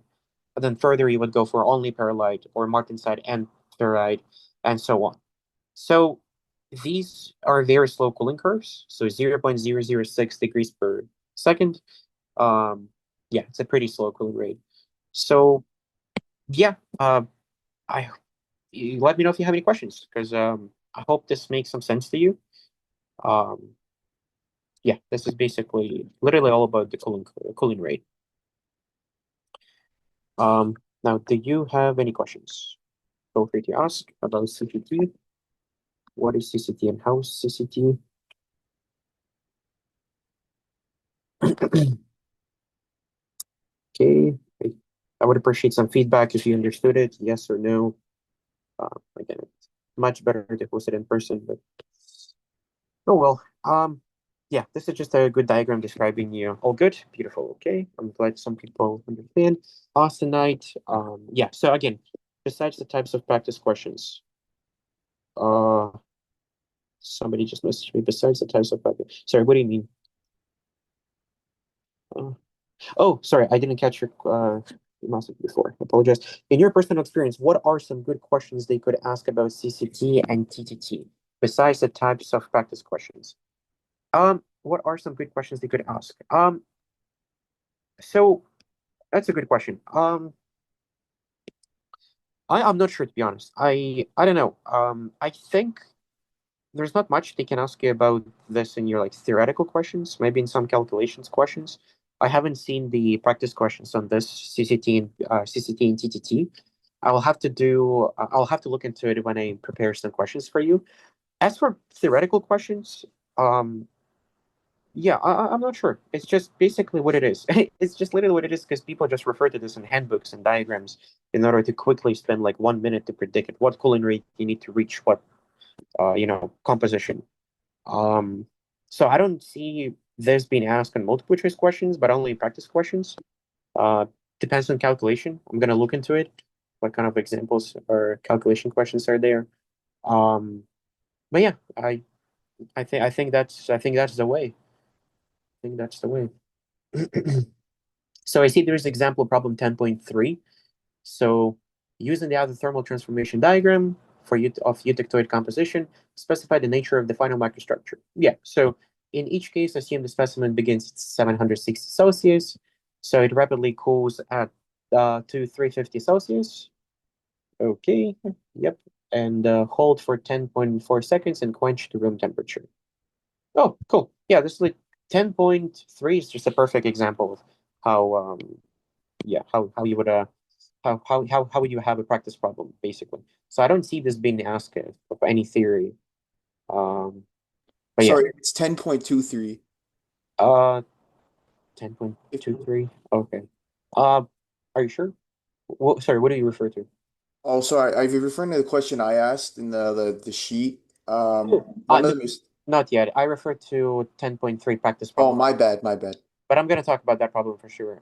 And then further, you would go for only perlite or martensite and ferrite, and so on. So these are very slow cooling curves. So 0.006 degrees per second. Yeah, it's a pretty slow cooling rate. So yeah, I let me know if you have any questions because I hope this makes some sense to you. Um, yeah, this is basically literally all about the cooling rate. Now, do you have any questions? Feel free to ask about CCT. What is CCT and how is CCT? Okay, I would appreciate some feedback if you understood it, yes or no. Again, it's much better to host it in person, but oh well. Yeah, this is just a good diagram describing you. All good, beautiful. Okay, I'm glad some people understand. Austenite. Yeah. So again, besides the types of practice questions, uh, somebody just messaged me. Besides the types of practice. Sorry, what do you mean? Uh, oh, sorry, I didn't catch your message before. I apologize. In your personal experience, what are some good questions they could ask about CCT and TTT besides the types of practice questions? What are some good questions they could ask? So that's a good question. I'm not sure to be honest. I don't know. I think there's not much they can ask you about this in your like theoretical questions, maybe in some calculations questions. I haven't seen the practice questions on this CCT and TTT. I'll have to look into it when I prepare some questions for you. As for theoretical questions, um, yeah, I'm not sure. It's just basically what it is. It's just literally what it is because people just refer to this in handbooks and diagrams in order to quickly spend like 1 minute to predict at what cooling rate you need to reach what composition. Um, so I don't see this being asked in multiple choice questions, but only in practice questions. Uh, Depends on calculation. I'm gonna look into it. What kind of examples or calculation questions are there? Um, but yeah, I think that's the way. I think that's the way. So I see there's example problem 10.3. So using the isothermal transformation diagram of eutectoid composition, specify the nature of the final microstructure. Yeah, so in each case, assume the specimen begins at 760 Celsius. So it rapidly cools at to 350 Celsius. Okay, yep. And hold for 10.4 seconds and quench to room temperature. Oh, cool. Yeah, this is like 10.3 is just a perfect example of how yeah, how you would how would you have a practice problem basically. So I don't see this being asked of any theory. Um, but yeah, Sorry, it's 10.23. uh, 10.23. Okay. Uh, are you sure? Well, sorry, what do you refer to? Oh, sorry. Are you referring to the question I asked in the sheet? Oh, One of no, them is. not yet. I refer to 10.3 practice Oh, problem, my bad, my bad. but I'm gonna talk about that problem for sure.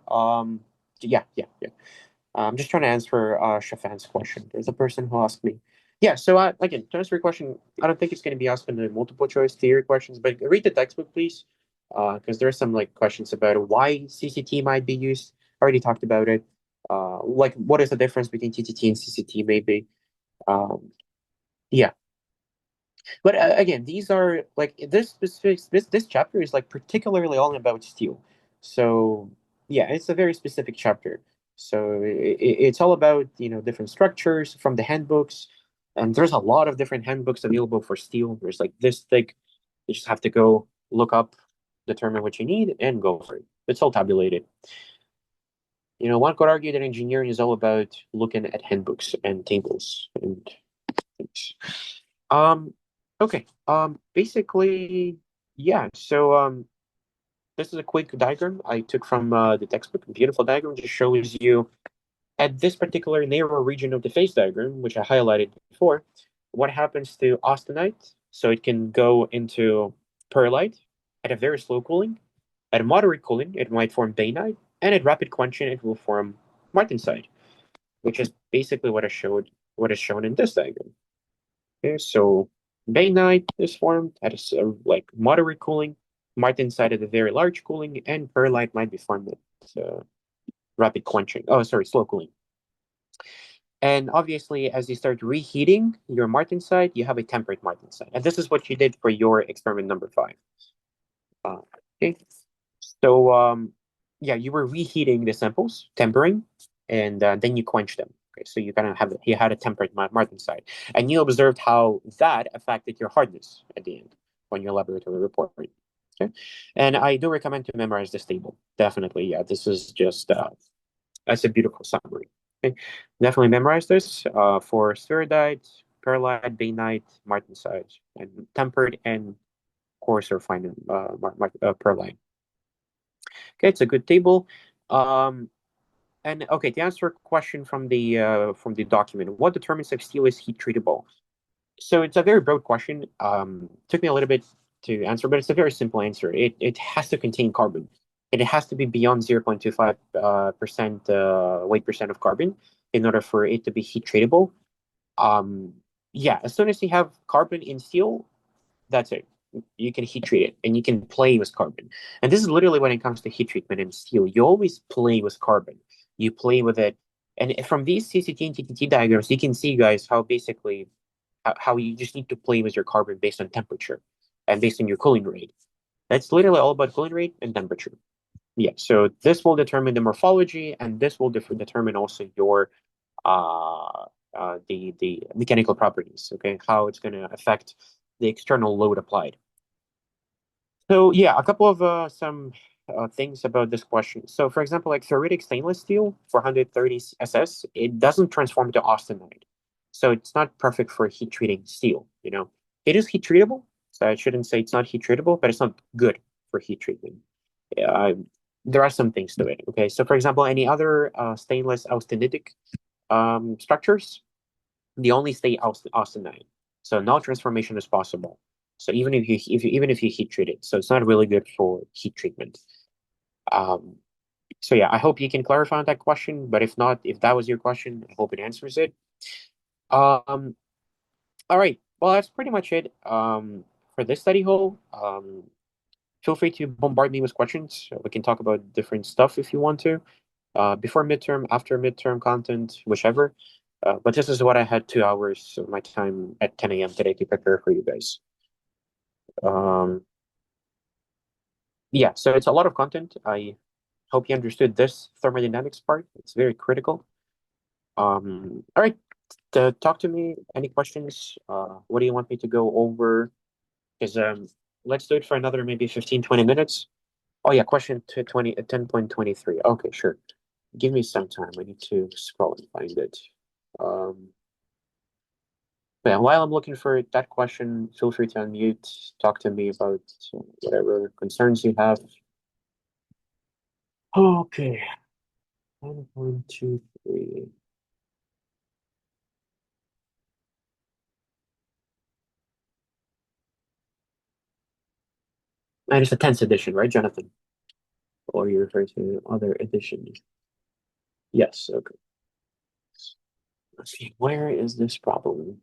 Yeah. I'm just trying to answer Shafan's question. There's a person who asked me. Yeah, so again, to answer your question, I don't think it's going to be asked in the multiple choice theory questions, but read the textbook, please, because there's some like questions about why CCT might be used. I already talked about it. Like what is the difference between TTT and CCT, maybe. Um, yeah, but again, these are like this specific this chapter is like particularly all about steel. So yeah, it's a very specific chapter. So it's all about different structures from the handbooks, and there's a lot of different handbooks available for steel. There's like this thick. You just have to go look up, determine what you need, and go for it. It's all tabulated. one could argue that engineering is all about looking at handbooks and tables and things. Um, okay. Basically, yeah. So, this is a quick diagram I took from the textbook. A beautiful diagram, just shows you at this particular narrow region of the phase diagram, which I highlighted before, what happens to austenite. So it can go into perlite at a very slow cooling. At a moderate cooling, it might form bainite, and at rapid quenching, it will form martensite, which is basically what is shown in this diagram. Okay, so bainite is formed at like moderate cooling, martensite at a very large cooling, and perlite might be formed at rapid quenching. Oh, sorry, slow cooling. And obviously, as you start reheating your martensite, you have a temperate martensite. And this is what you did for your experiment number 5. Okay. So, yeah, you were reheating the samples, tempering, and then you quench them. Okay, so you had a temperate martensite, and you observed how that affected your hardness at the end on your laboratory report. Okay, and I do recommend to memorize this table. Definitely, yeah, this is just that's a beautiful summary. Okay, definitely memorize this for spheroidite, perlite, bainite, martensite, and tempered and coarse or fine perlite. Okay, it's a good table. And okay, to answer a question from the document, what determines if steel is heat treatable? So it's a very broad question. Took me a little bit to answer, but it's a very simple answer. It has to contain carbon, and it has to be beyond 0.25 percent weight percent of carbon in order for it to be heat treatable. Um, yeah, as soon as you have carbon in steel, that's it. You can heat treat it and you can play with carbon. And this is literally when it comes to heat treatment in steel. You always play with carbon. You play with it. And from these CCT and TTT diagrams, you can see, guys, how basically how you just need to play with your carbon based on temperature and based on your cooling rate. That's literally all about cooling rate and temperature. Yeah, so this will determine the morphology, and this will determine also your the mechanical properties. Okay, how it's going to affect the external load applied. So yeah, a couple of some things about this question. So for example, like ferritic stainless steel 430 SS, it doesn't transform to austenite. So it's not perfect for heat treating steel, you know. It is heat treatable, so I shouldn't say it's not heat treatable, but it's not good for heat treatment. Uh, there are some things to it. Okay, so for example, any other stainless austenitic structures, they only stay austenite. So no transformation is possible. So even if you heat treat it, so it's not really good for heat treatment. Um, so yeah, I hope you can clarify on that question. But if not, if that was your question, I hope it answers it. Um, all right. Well, that's pretty much it. For this study hall. Feel free to bombard me with questions. We can talk about different stuff if you want to. Before midterm, after midterm content, whichever. But this is what I had 2 hours of my time at 10 a.m. today to prepare for you guys. Um, yeah, so it's a lot of content. I hope you understood this thermodynamics part. It's very critical. All right, talk to me. Any questions? What do you want me to go over? Because let's do it for another maybe 15, 20 minutes. Oh yeah, question to 10.23. Okay, sure. Give me some time. I need to scroll and find it. Um, but while I'm looking for that question, feel free to unmute, talk to me about whatever concerns you have. Okay. 1.23. And it's the 10th edition, right, Jonathan? Or you're referring to other editions? Yes, okay. Let's see, where is this problem?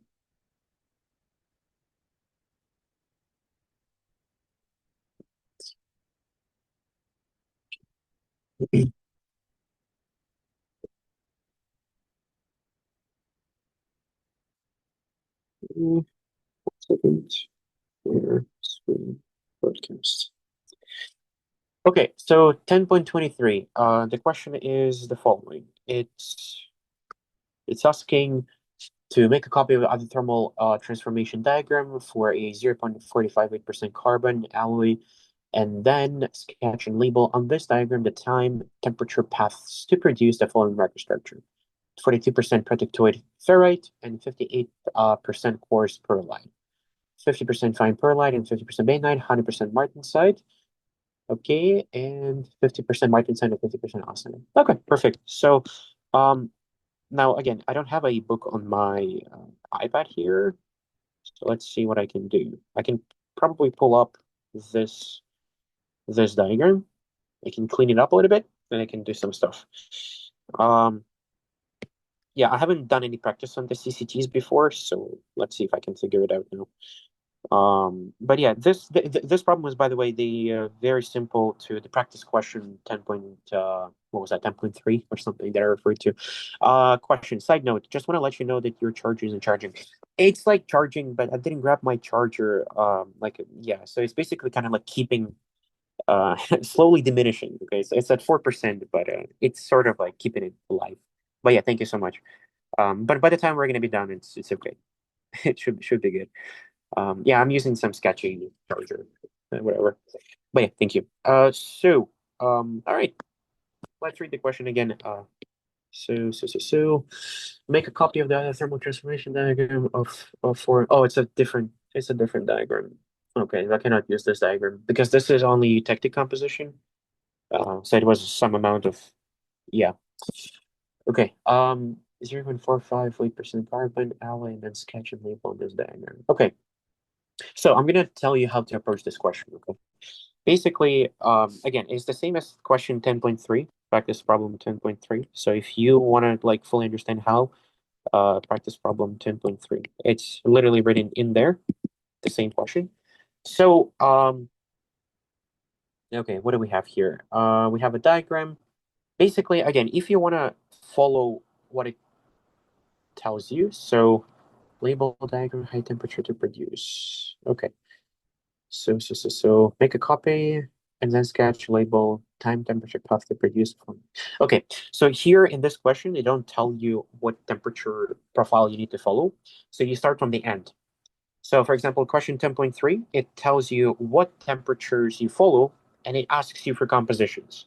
One second. Where screen broadcast? Okay, so 10.23. The question is the following. It's asking to make a copy of the thermal transformation diagram for a 0.458% carbon alloy And then sketch and label on this diagram the time temperature paths to produce the following microstructure: 42% protectoid ferrite and 58% coarse pearlite, 50% fine pearlite and 50% bainite, 100% martensite. Okay, and 50% martensite and 50% austenite. Okay, perfect. So, now again, I don't have a book on my iPad here, so let's see what I can do. I can probably pull up this diagram. I can clean it up a little bit, and I can do some stuff. Yeah, I haven't done any practice on the CCTs before, so let's see if I can figure it out now. But yeah, this problem was, by the way, the very simple to the practice question 10 point what was that, 10.3 or something that I referred to. Question, side note, just want to let you know that your charger isn't charging. It's like charging, but I didn't grab my charger. Like, yeah, so it's basically kind of like keeping slowly diminishing. Okay, so it's at 4%, but it's sort of like keeping it alive. But yeah, thank you so much. But by the time we're gonna be done, it's okay. It should be good. Yeah, I'm using some sketchy charger, whatever. But yeah, thank you. All right, let's read the question again. Make a copy of the thermal transformation diagram of for. Oh, it's a different diagram. Okay, I cannot use this diagram because this is only eutectic composition. So it was some amount of, yeah. Okay. 0.45% carbon alloy and then sketch and label on this diagram. Okay. So I'm gonna tell you how to approach this question. Okay. Basically, again, it's the same as question 10.3, practice problem 10.3. So if you want to like fully understand how, practice problem 10.3, it's literally written in there, the same question. So, okay, what do we have here? We have a diagram. Basically, again, if you want to follow what it tells you, so label diagram, high temperature to produce. Okay. So make a copy and then sketch, label, time, temperature, path to produce. Okay, so here in this question, they don't tell you what temperature profile you need to follow. So you start from the end. So for example, question 10.3, it tells you what temperatures you follow, and it asks you for compositions.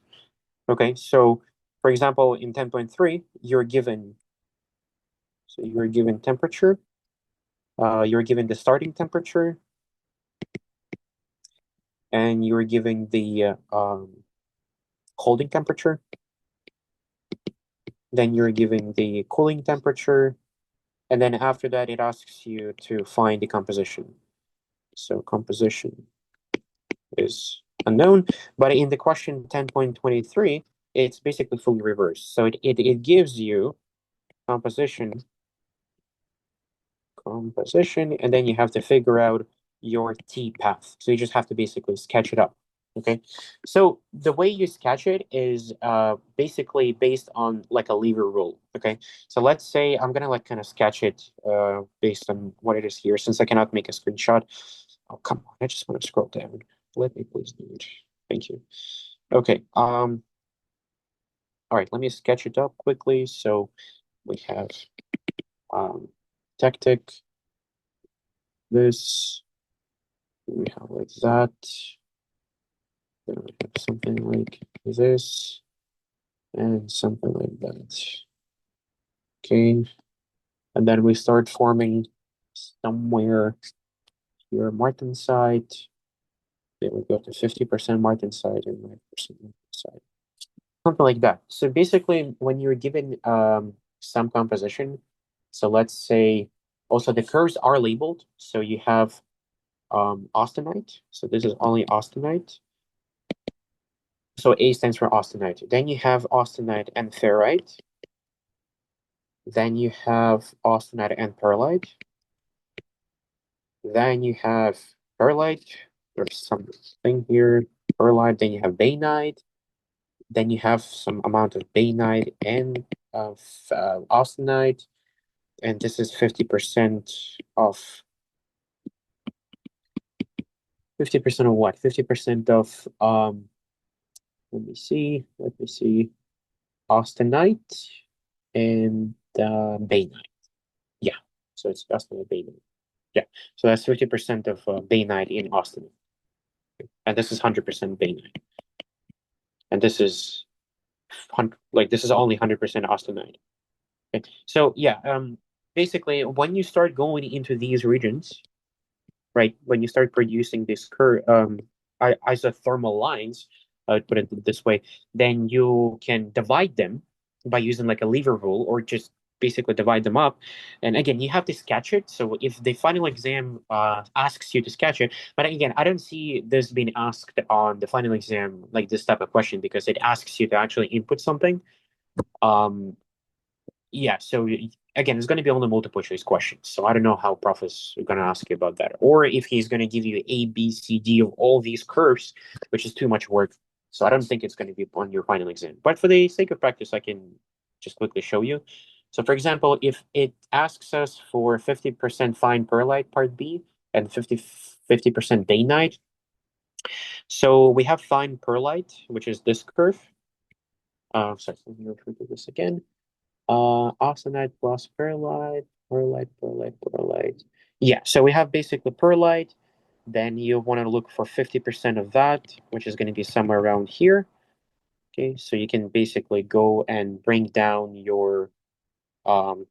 Okay, so for example, in 10.3, you're given temperature, you're given the starting temperature, and you're given the holding temperature. Then you're given the cooling temperature. And then after that, it asks you to find the composition. So composition is unknown. But in the question 10.23, it's basically fully reversed. So it gives you composition, and then you have to figure out your T path. So you just have to basically sketch it up. Okay. So the way you sketch it is basically based on like a lever rule. Okay. So let's say I'm gonna like kind of sketch it based on what it is here, since I cannot make a screenshot. Oh, come on, I just want to scroll down. Let me please do it. Thank you. Okay. All right, let me sketch it up quickly. So we have tactic, this, we have like that. Then we have something like this, and something like that. Okay, and then we start forming somewhere here martensite. Then we go to 50% martensite and 9% martensite. Something like that. So basically, when you're given some composition, so let's say also the curves are labeled. So you have austenite. So this is only austenite. So A stands for austenite. Then you have austenite and ferrite. Then you have austenite and pearlite. Then you have pearlite. There's something here. Pearlite. Then you have bainite. Then you have some amount of bainite and of austenite. And this is 50% of 50% of what? 50% of let me see, austenite and bainite. Yeah, so it's austenite bainite. Yeah, so that's 50% of bainite in austenite. and this is 100% bainite, and this is this is only 100% austenite. Okay. So yeah, basically when you start going into these regions, right, when you start producing this isothermal lines, I would put it this way, then you can divide them by using like a lever rule, or just basically divide them up. And again, you have to sketch it. So if the final exam asks you to sketch it, but again, I don't see this being asked on the final exam, like this type of question, because it asks you to actually input something. Yeah, so again, it's going to be only multiple choice questions. So I don't know how prof is going to ask you about that, or if he's going to give you A, B, C, D of all these curves, which is too much work. So I don't think it's going to be on your final exam. But for the sake of practice, I can just quickly show you. So for example, if it asks us for 50% fine perlite part B and 50% bainite, so we have fine perlite, which is this curve. Sorry, let me refer to this again. Austenite plus perlite. Yeah, so we have basically perlite. Then you want to look for 50% of that, which is going to be somewhere around here. Okay, so you can basically go and bring down your line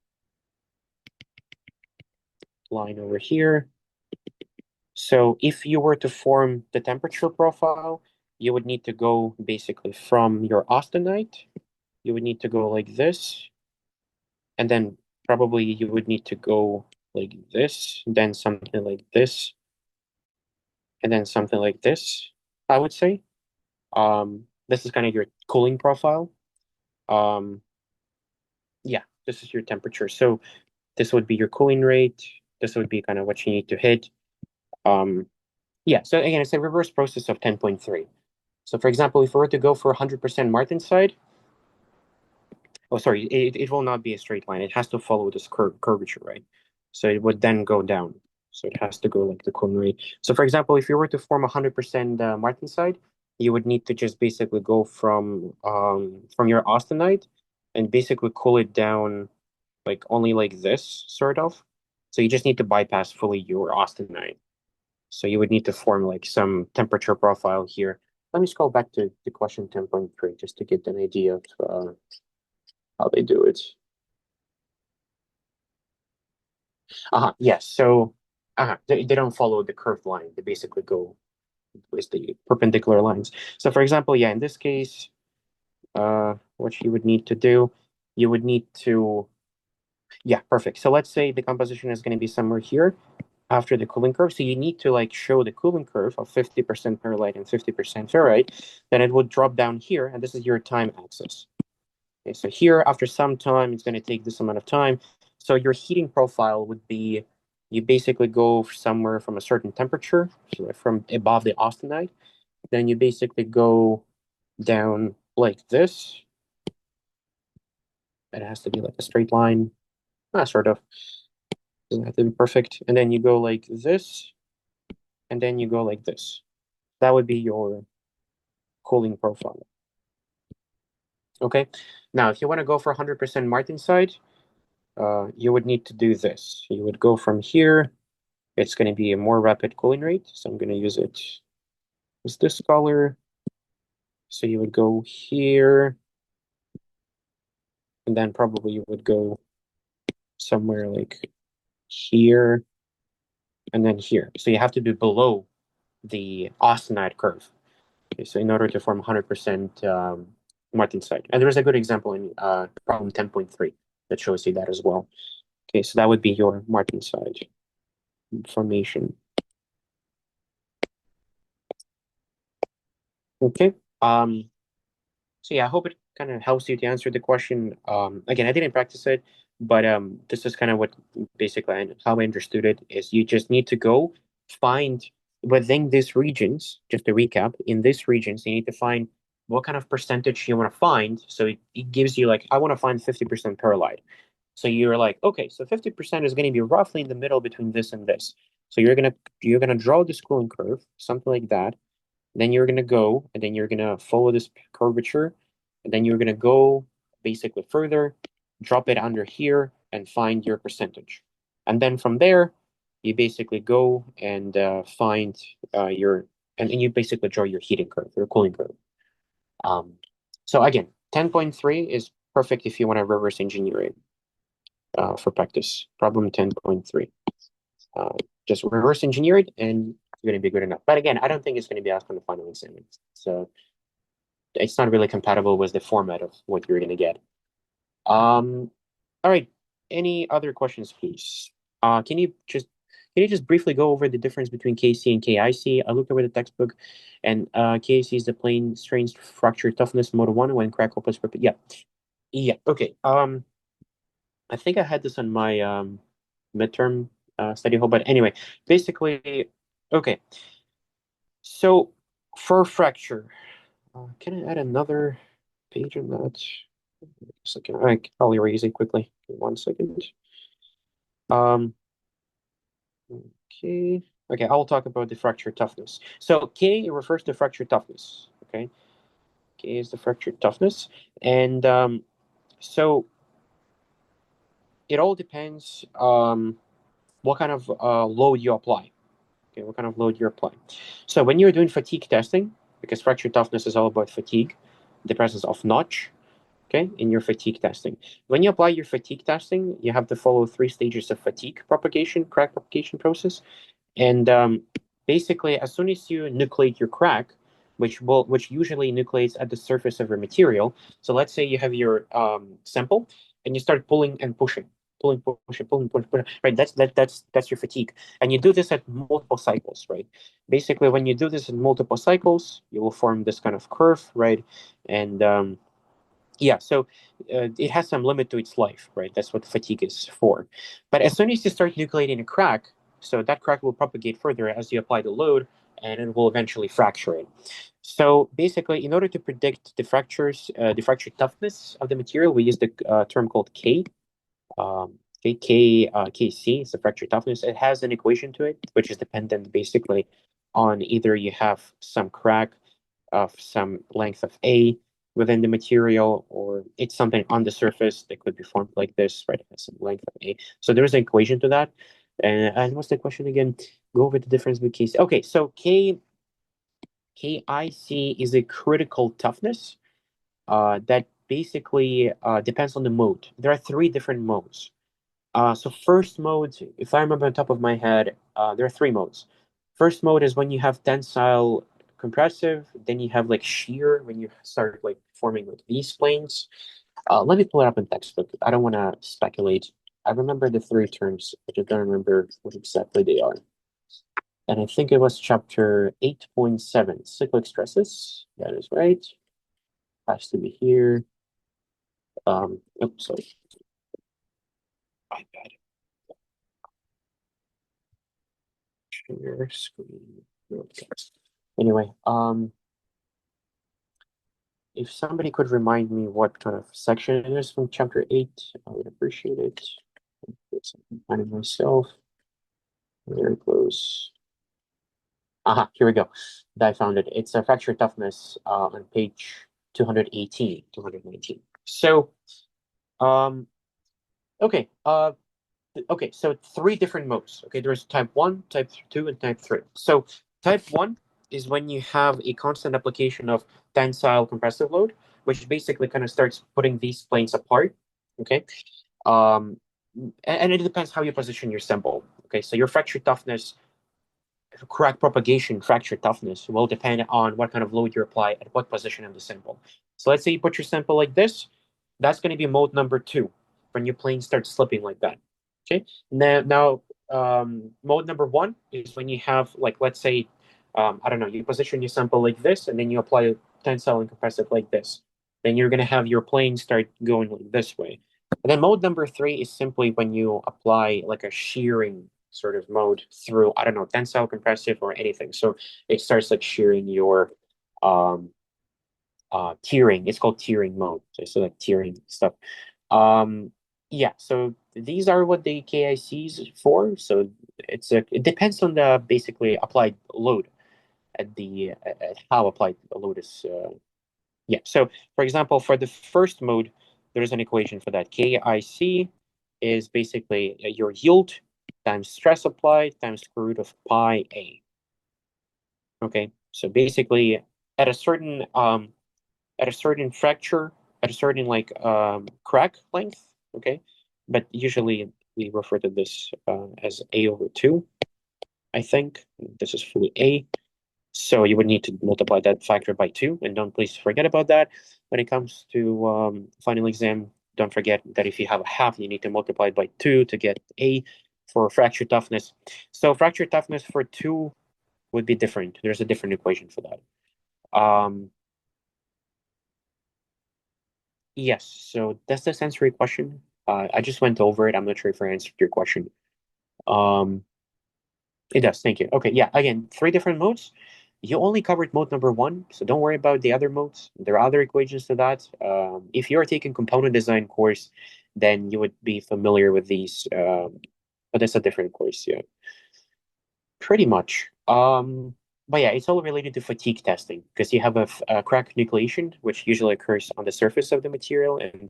over here. So if you were to form the temperature profile, you would need to go basically from your austenite. You would need to go like this. And then probably you would need to go like this, then something like this, and then something like this, I would say. This is kind of your cooling profile. Um, yeah, this is your temperature. So this would be your cooling rate. This would be kind of what you need to hit. Um, yeah, so again, it's a reverse process of 10.3. So for example, if we were to go for 100% Martensite, oh, sorry, it will not be a straight line. It has to follow this curvature, right? So it would then go down. So it has to go like the cone rate. So for example, if you were to form 100% Martensite, you would need to just basically go from your austenite and basically cool it down like only like this sort of. So you just need to bypass fully your austenite. So you would need to form like some temperature profile here. Let me scroll back to the question 10.3 just to get an idea of how they do it. Yes. So they don't follow the curved line. They basically go with the perpendicular lines. So for example, yeah, in this case, what you would need to do, you would need to, yeah, perfect. So let's say the composition is going to be somewhere here after the cooling curve. So you need to like show the cooling curve of 50% perlite and 50% ferrite. Then it would drop down here, and this is your time axis. Okay, so here, after some time, it's going to take this amount of time. So your heating profile would be, you basically go somewhere from a certain temperature, so from above the austenite. Then you basically go down like this. It has to be like a straight line, sort of. Doesn't have to be perfect. And then you go like this, and then you go like this. That would be your cooling profile. Okay. Now, if you want to go for 100% Martensite, you would need to do this. You would go from here. It's going to be a more rapid cooling rate. So I'm going to use it as this color. So you would go here, and then probably you would go somewhere like here, and then here. So you have to be below the austenite curve. Okay, so in order to form 100% Martensite. And there's a good example in problem 10.3 that shows you that as well. Okay, so that would be your Martensite formation. Okay. So yeah, I hope it kind of helps you to answer the question. Again, I didn't practice it, but this is kind of what basically how I understood it is you just need to go find within these regions, just to recap, in these regions, you need to find what kind of percentage you want to find. So it gives you like, I want to find 50% perlite. So you're like, okay, so 50% is going to be roughly in the middle between this and this. So you're gonna draw this cooling curve, something like that. Then you're gonna go and then you're gonna follow this curvature, and then you're gonna go basically further, drop it under here, and find your percentage. And then from there, you basically go and find your and you basically draw your heating curve, your cooling curve. So again, 10.3 is perfect if you want to reverse engineer it for practice. Problem 10.3. Just reverse engineer it and you're going to be good enough. But again, I don't think it's going to be asked on the final exam. So it's not really compatible with the format of what you're going to get. All right. Any other questions, please? Can you just briefly go over the difference between KC and KIC? I looked over the textbook, and KC is the plane strain fracture toughness mode 1 when crack opens. Yeah. Okay. I think I had this on my midterm study hall, but anyway, basically, okay. So for fracture, can I add another page on that? Second, I can probably erase it quickly. 1 second. Okay. Okay, I'll talk about the fracture toughness. So K refers to fracture toughness. Okay. K is the fracture toughness. And so it all depends what kind of load you apply. Okay, what kind of load you apply. So when you're doing fatigue testing, because fracture toughness is all about fatigue, the presence of notch, okay, in your fatigue testing. When you apply your fatigue testing, you have to follow 3 stages of fatigue propagation, crack propagation process. And basically, as soon as you nucleate your crack, which usually nucleates at the surface of your material. So let's say you have your sample, and you start pulling and pushing, pulling. Right, that's your fatigue, and you do this at multiple cycles. Right, basically, when you do this in multiple cycles, you will form this kind of curve. Right, and yeah, so it has some limit to its life, right? That's what fatigue is for. But as soon as you start nucleating a crack, so that crack will propagate further as you apply the load, and it will eventually fracture it. So basically, in order to predict the fracture toughness of the material, we use the term called K. KC is the fracture toughness. It has an equation to it, which is dependent basically on either you have some crack of some length of A within the material, or it's something on the surface that could be formed like this, right? It has some length of A. So there's an equation to that. And what's the question again? Go over the difference between KC. Okay, so KIC is a critical toughness that basically depends on the mode. There are 3 different modes. So first mode, if I remember on top of my head, there are 3 modes. First mode is when you have tensile compressive, then you have like shear when you start like forming like these planes. Let me pull it up in textbook. I don't want to speculate. I remember the 3 terms, but I don't remember what exactly they are. And I think it was chapter 8.7, cyclic stresses. That is right. Has to be here. Oops, sorry. iPad. Share screen. Anyway, if somebody could remind me what kind of section it is from chapter 8, I would appreciate it. Find it myself. Very close. Aha, here we go. I found it. It's a fracture toughness on page 218, 219. So, okay. Okay, so 3 different modes. Okay, there's type 1, type 2, and type 3. So type 1 is when you have a constant application of tensile compressive load, which basically kind of starts putting these planes apart. Okay. And it depends how you position your sample. Okay, so your fracture toughness, crack propagation, fracture toughness will depend on what kind of load you apply at what position of the sample. So let's say you put your sample like this, that's going to be mode number 2, when your plane starts slipping like that. Okay. Now, mode number 1 is when you have, like, let's say, I don't know, you position your sample like this, and then you apply tensile and compressive like this. Then you're going to have your plane start going like this way. And then mode number 3 is simply when you apply like a shearing sort of mode through, I don't know, tensile compressive or anything. So it starts like shearing your um tearing. It's called tearing mode. So like tearing stuff. Um, yeah, so these are what the KIC is for. So it depends on the basically applied load at how applied the load is. Yeah. So for example, for the first mode, there's an equation for that. KIC is basically your yield times stress applied times square root of pi a. Okay. So basically, at a certain fracture, at a certain crack length, okay, but usually we refer to this as A over 2, I think. This is fully A. So you would need to multiply that factor by 2, and don't please forget about that. When it comes to final exam, don't forget that if you have a half, you need to multiply it by 2 to get A for fracture toughness. So fracture toughness for 2 would be different. There's a different equation for that. Yes, so does this answer your question? I just went over it. I'm not sure if I answered your question. Um, it does. Thank you. Okay, yeah. Again, 3 different modes. You only covered mode number 1, so don't worry about the other modes. There are other equations to that. If you're taking component design course, then you would be familiar with these. But that's a different course, yeah. Pretty much. But yeah, it's all related to fatigue testing because you have a crack nucleation, which usually occurs on the surface of the material. And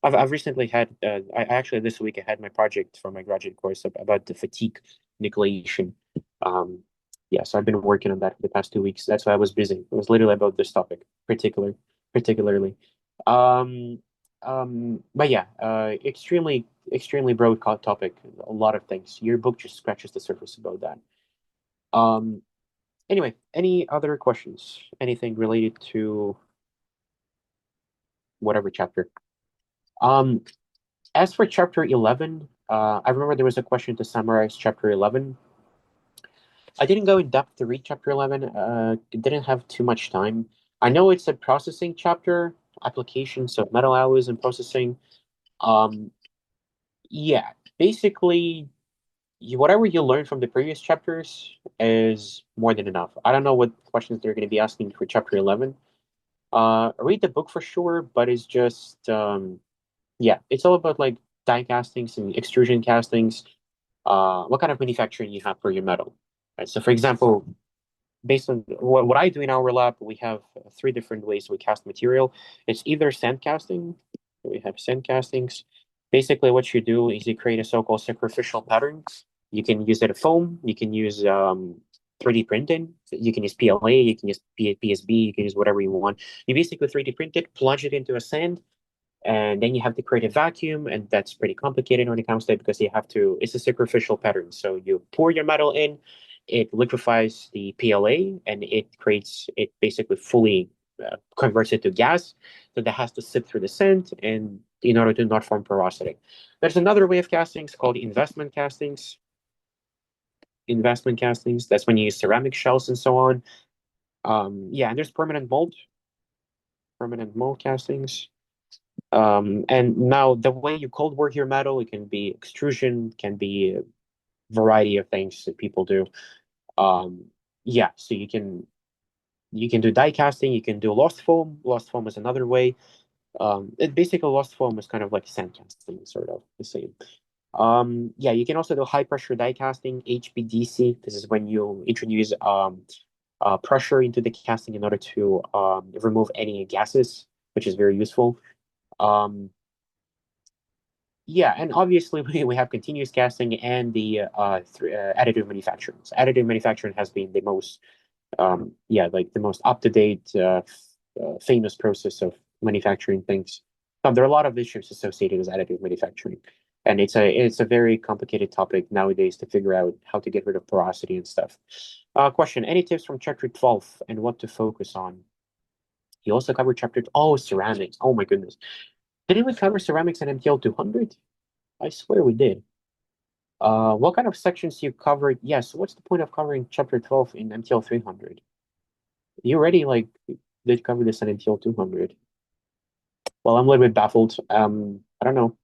I've recently had, I actually this week I had my project for my graduate course about the fatigue nucleation. Um, yeah, so I've been working on that for the past 2 weeks. That's why I was busy. It was literally about this topic, particularly. Um, but yeah, extremely broad topic. A lot of things. Your book just scratches the surface about that. Um, anyway, any other questions? Anything related to whatever chapter? Um, as for chapter 11, I remember there was a question to summarize chapter 11. I didn't go in depth to read chapter 11. Didn't have too much time. I know it's a processing chapter, applications of metal alloys and processing. Um, yeah, basically, whatever you learned from the previous chapters is more than enough. I don't know what questions they're going to be asking for chapter 11. Read the book for sure, but it's just yeah, it's all about like die castings and extrusion castings. What kind of manufacturing you have for your metal. Right? So for example, based on what I do in our lab, we have 3 different ways we cast material. It's either sand casting, we have sand castings. Basically, what you do is you create a so-called sacrificial pattern. You can use it a foam, you can use 3D printing, you can use PLA, you can use PSB, you can use whatever you want. You basically 3D print it, plunge it into a sand, and then you have to create a vacuum, and that's pretty complicated when it comes to it because you have to, it's a sacrificial pattern. So you pour your metal in, it liquefies the PLA, and it basically fully converts it to gas. So that has to sip through the sand and in order to not form porosity. There's another way of castings called investment castings. That's when you use ceramic shells and so on. Yeah, and there's permanent mold castings. And now the way you cold work your metal, it can be extrusion, can be a variety of things that people do. Um, yeah, so you can do die casting, you can do lost foam. Lost foam is another way. Basically lost foam is kind of like sand casting, sort of the same. Yeah, you can also do high pressure die casting, HPDC. This is when you introduce pressure into the casting in order to remove any gases, which is very useful. Um, Yeah, and obviously we have continuous casting and the additive manufacturing. So additive manufacturing has been the most, yeah, like the most up-to-date, famous process of manufacturing things. There are a lot of issues associated with additive manufacturing, and it's a very complicated topic nowadays to figure out how to get rid of porosity and stuff. Question: any tips from chapter 12 and what to focus on? You also covered ceramics. Oh my goodness, didn't we cover ceramics in MTL 200? I swear we did. What kind of sections you covered? Yes, what's the point of covering chapter 12 in MTL 300? You already did cover this in MTL 200. Well, I'm a little bit baffled. I don't know.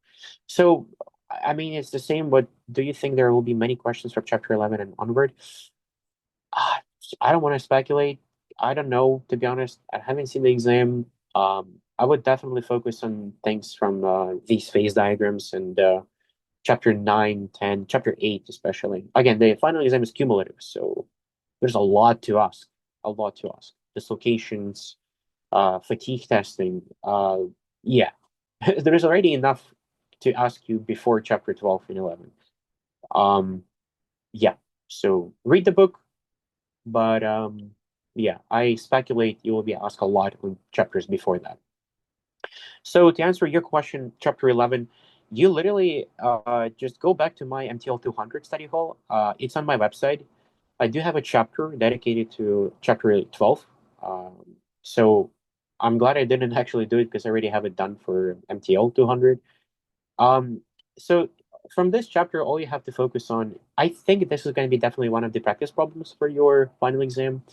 So, I mean, it's the same, but do you think there will be many questions from chapter 11 and onward? Ah, I don't want to speculate. I don't know, to be honest. I haven't seen the exam. I would definitely focus on things from these phase diagrams and chapter 9, 10, chapter 8 especially. Again, the final exam is cumulative, so there's a lot to ask. A lot to ask. Dislocations, fatigue testing. Yeah, there's already enough to ask you before chapter 12 and 11. Um, yeah, so read the book, but yeah, I speculate you will be asked a lot on chapters before that. So to answer your question, chapter 11, you literally just go back to my MTL200 study hall. It's on my website. I do have a chapter dedicated to chapter 12. So I'm glad I didn't actually do it because I already have it done for MTL 200. Um, so from this chapter, all you have to focus on, I think this is going to be definitely one of the practice problems for your final exam,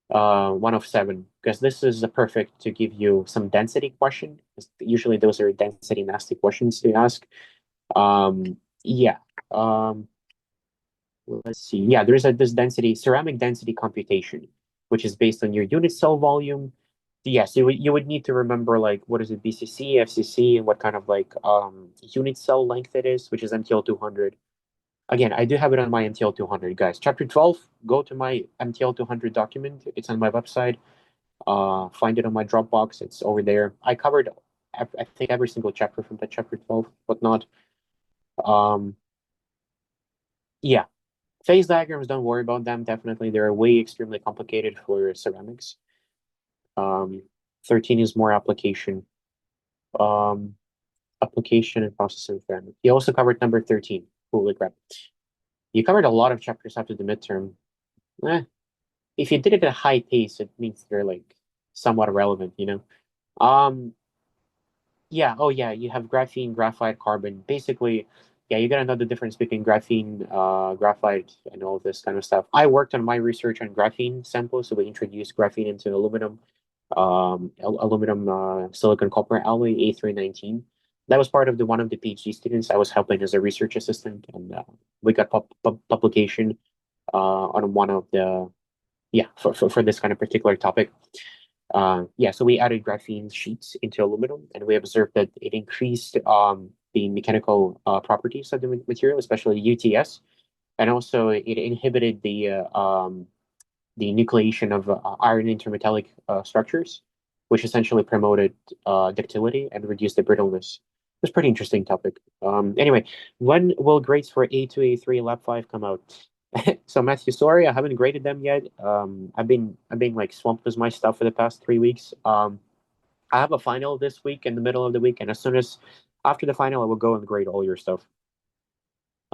one of seven, because this is a perfect to give you some density question. Usually those are density nasty questions to ask. Yeah. Um, let's see. Yeah, there's this density, ceramic density computation, which is based on your unit cell volume. Yes, you would need to remember like what is it, BCC, FCC, and what kind of like unit cell length it is, which is MTL 200. Again, I do have it on my MTL 200, guys. Chapter 12, go to my MTL 200 document. It's on my website. Find it on my Dropbox. It's over there. I covered, I think, every single chapter from that chapter 12, whatnot. Um, yeah, phase diagrams, don't worry about them. Definitely, they're way extremely complicated for ceramics. 13 is more application. Um, application and processing ceramic. You also covered number 13. Holy crap. You covered a lot of chapters after the midterm. Eh, if you did it at a high pace, it means they're like somewhat relevant, you know? Um, Yeah, oh yeah, you have graphene, graphite, carbon. Basically, yeah, you gotta know the difference between graphene, graphite, and all this kind of stuff. I worked on my research on graphene samples, so we introduced graphene into aluminum, aluminum silicon copper alloy A319. That was part of the one of the PhD students I was helping as a research assistant, and we got publication on one of the yeah for this kind of particular topic. Yeah, so we added graphene sheets into aluminum, and we observed that it increased the mechanical properties of the material, especially UTS, and also it inhibited the nucleation of iron intermetallic structures, which essentially promoted ductility and reduced the brittleness. It was a pretty interesting topic. Anyway, when will grades for A2, A3, Lab 5 come out? So Matthew, sorry, I haven't graded them yet. I've been like swamped with my stuff for the past 3 weeks. I have a final this week in the middle of the week, and as soon as after the final, I will go and grade all your stuff.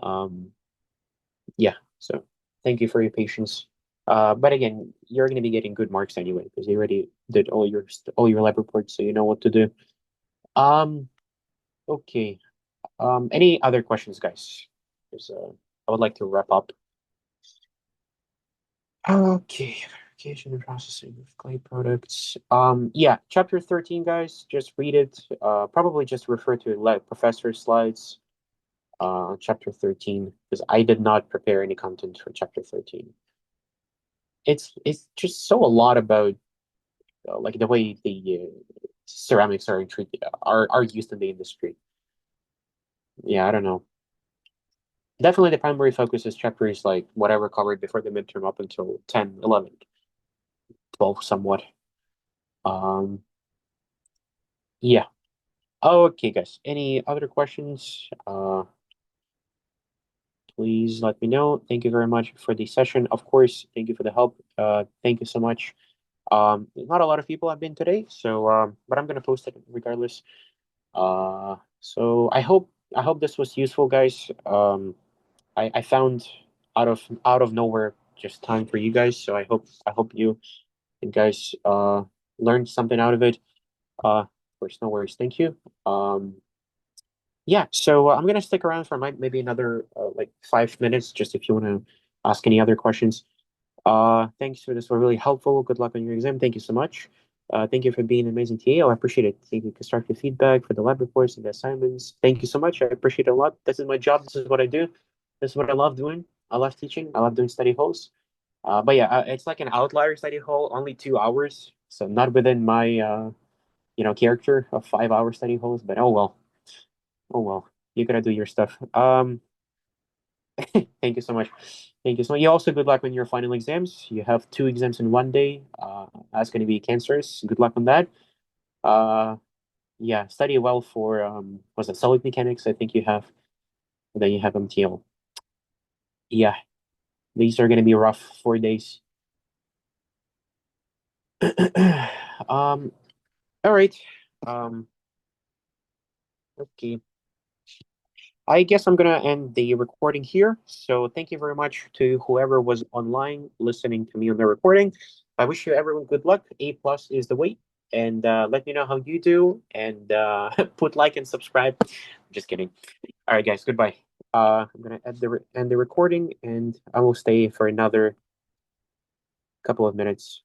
Um, yeah. So thank you for your patience. But again, you're going to be getting good marks anyway because you already did all your lab reports, so you know what to do. Um, okay. Any other questions, guys? 'Cause, I would like to wrap up. Okay, verification and processing of clay products. Yeah, chapter 13, guys, just read it. Probably just refer to like professor slides chapter 13 because I did not prepare any content for chapter 13. It's just so a lot about like the way the ceramics are treated are used in the industry. Yeah, I don't know. Definitely the primary focus is chapters like whatever covered before the midterm up until 10, 11, 12 somewhat. Um, yeah. Okay, guys. Any other questions? Please let me know. Thank you very much for the session. Of course, thank you for the help. Thank you so much. Not a lot of people have been today, so but I'm gonna post it regardless. So I hope this was useful, guys. I found out of nowhere just time for you guys, so I hope you guys learned something out of it. Of course, no worries. Thank you. Yeah, so I'm gonna stick around for maybe another like 5 minutes, just if you want to ask any other questions. Thanks for this. Were really helpful. Good luck on your exam. Thank you so much. Thank you for being an amazing TA. I appreciate it. Thank you for constructive feedback for the lab reports and the assignments. Thank you so much. I appreciate it a lot. This is my job. This is what I do. This is what I love doing. I love teaching. I love doing study halls. But yeah, it's like an outlier study hall, only 2 hours, so not within my character of 5 hour study halls. But oh well, oh well. You gotta do your stuff. Thank you so much. Thank you so much. You also good luck on your final exams. You have two exams in one day. That's going to be cancerous. Good luck on that. Uh, yeah, study well for was it solid mechanics? I think you have. And then you have MTL. Yeah, these are going to be rough 4 days. All right. Um, okay. I guess I'm gonna end the recording here. So thank you very much to whoever was online listening to me on the recording. I wish you everyone good luck. A plus is the way. And let me know how you do. And put like and subscribe. Just kidding. All right, guys. Goodbye. I'm gonna end the recording, and I will stay for another couple of minutes.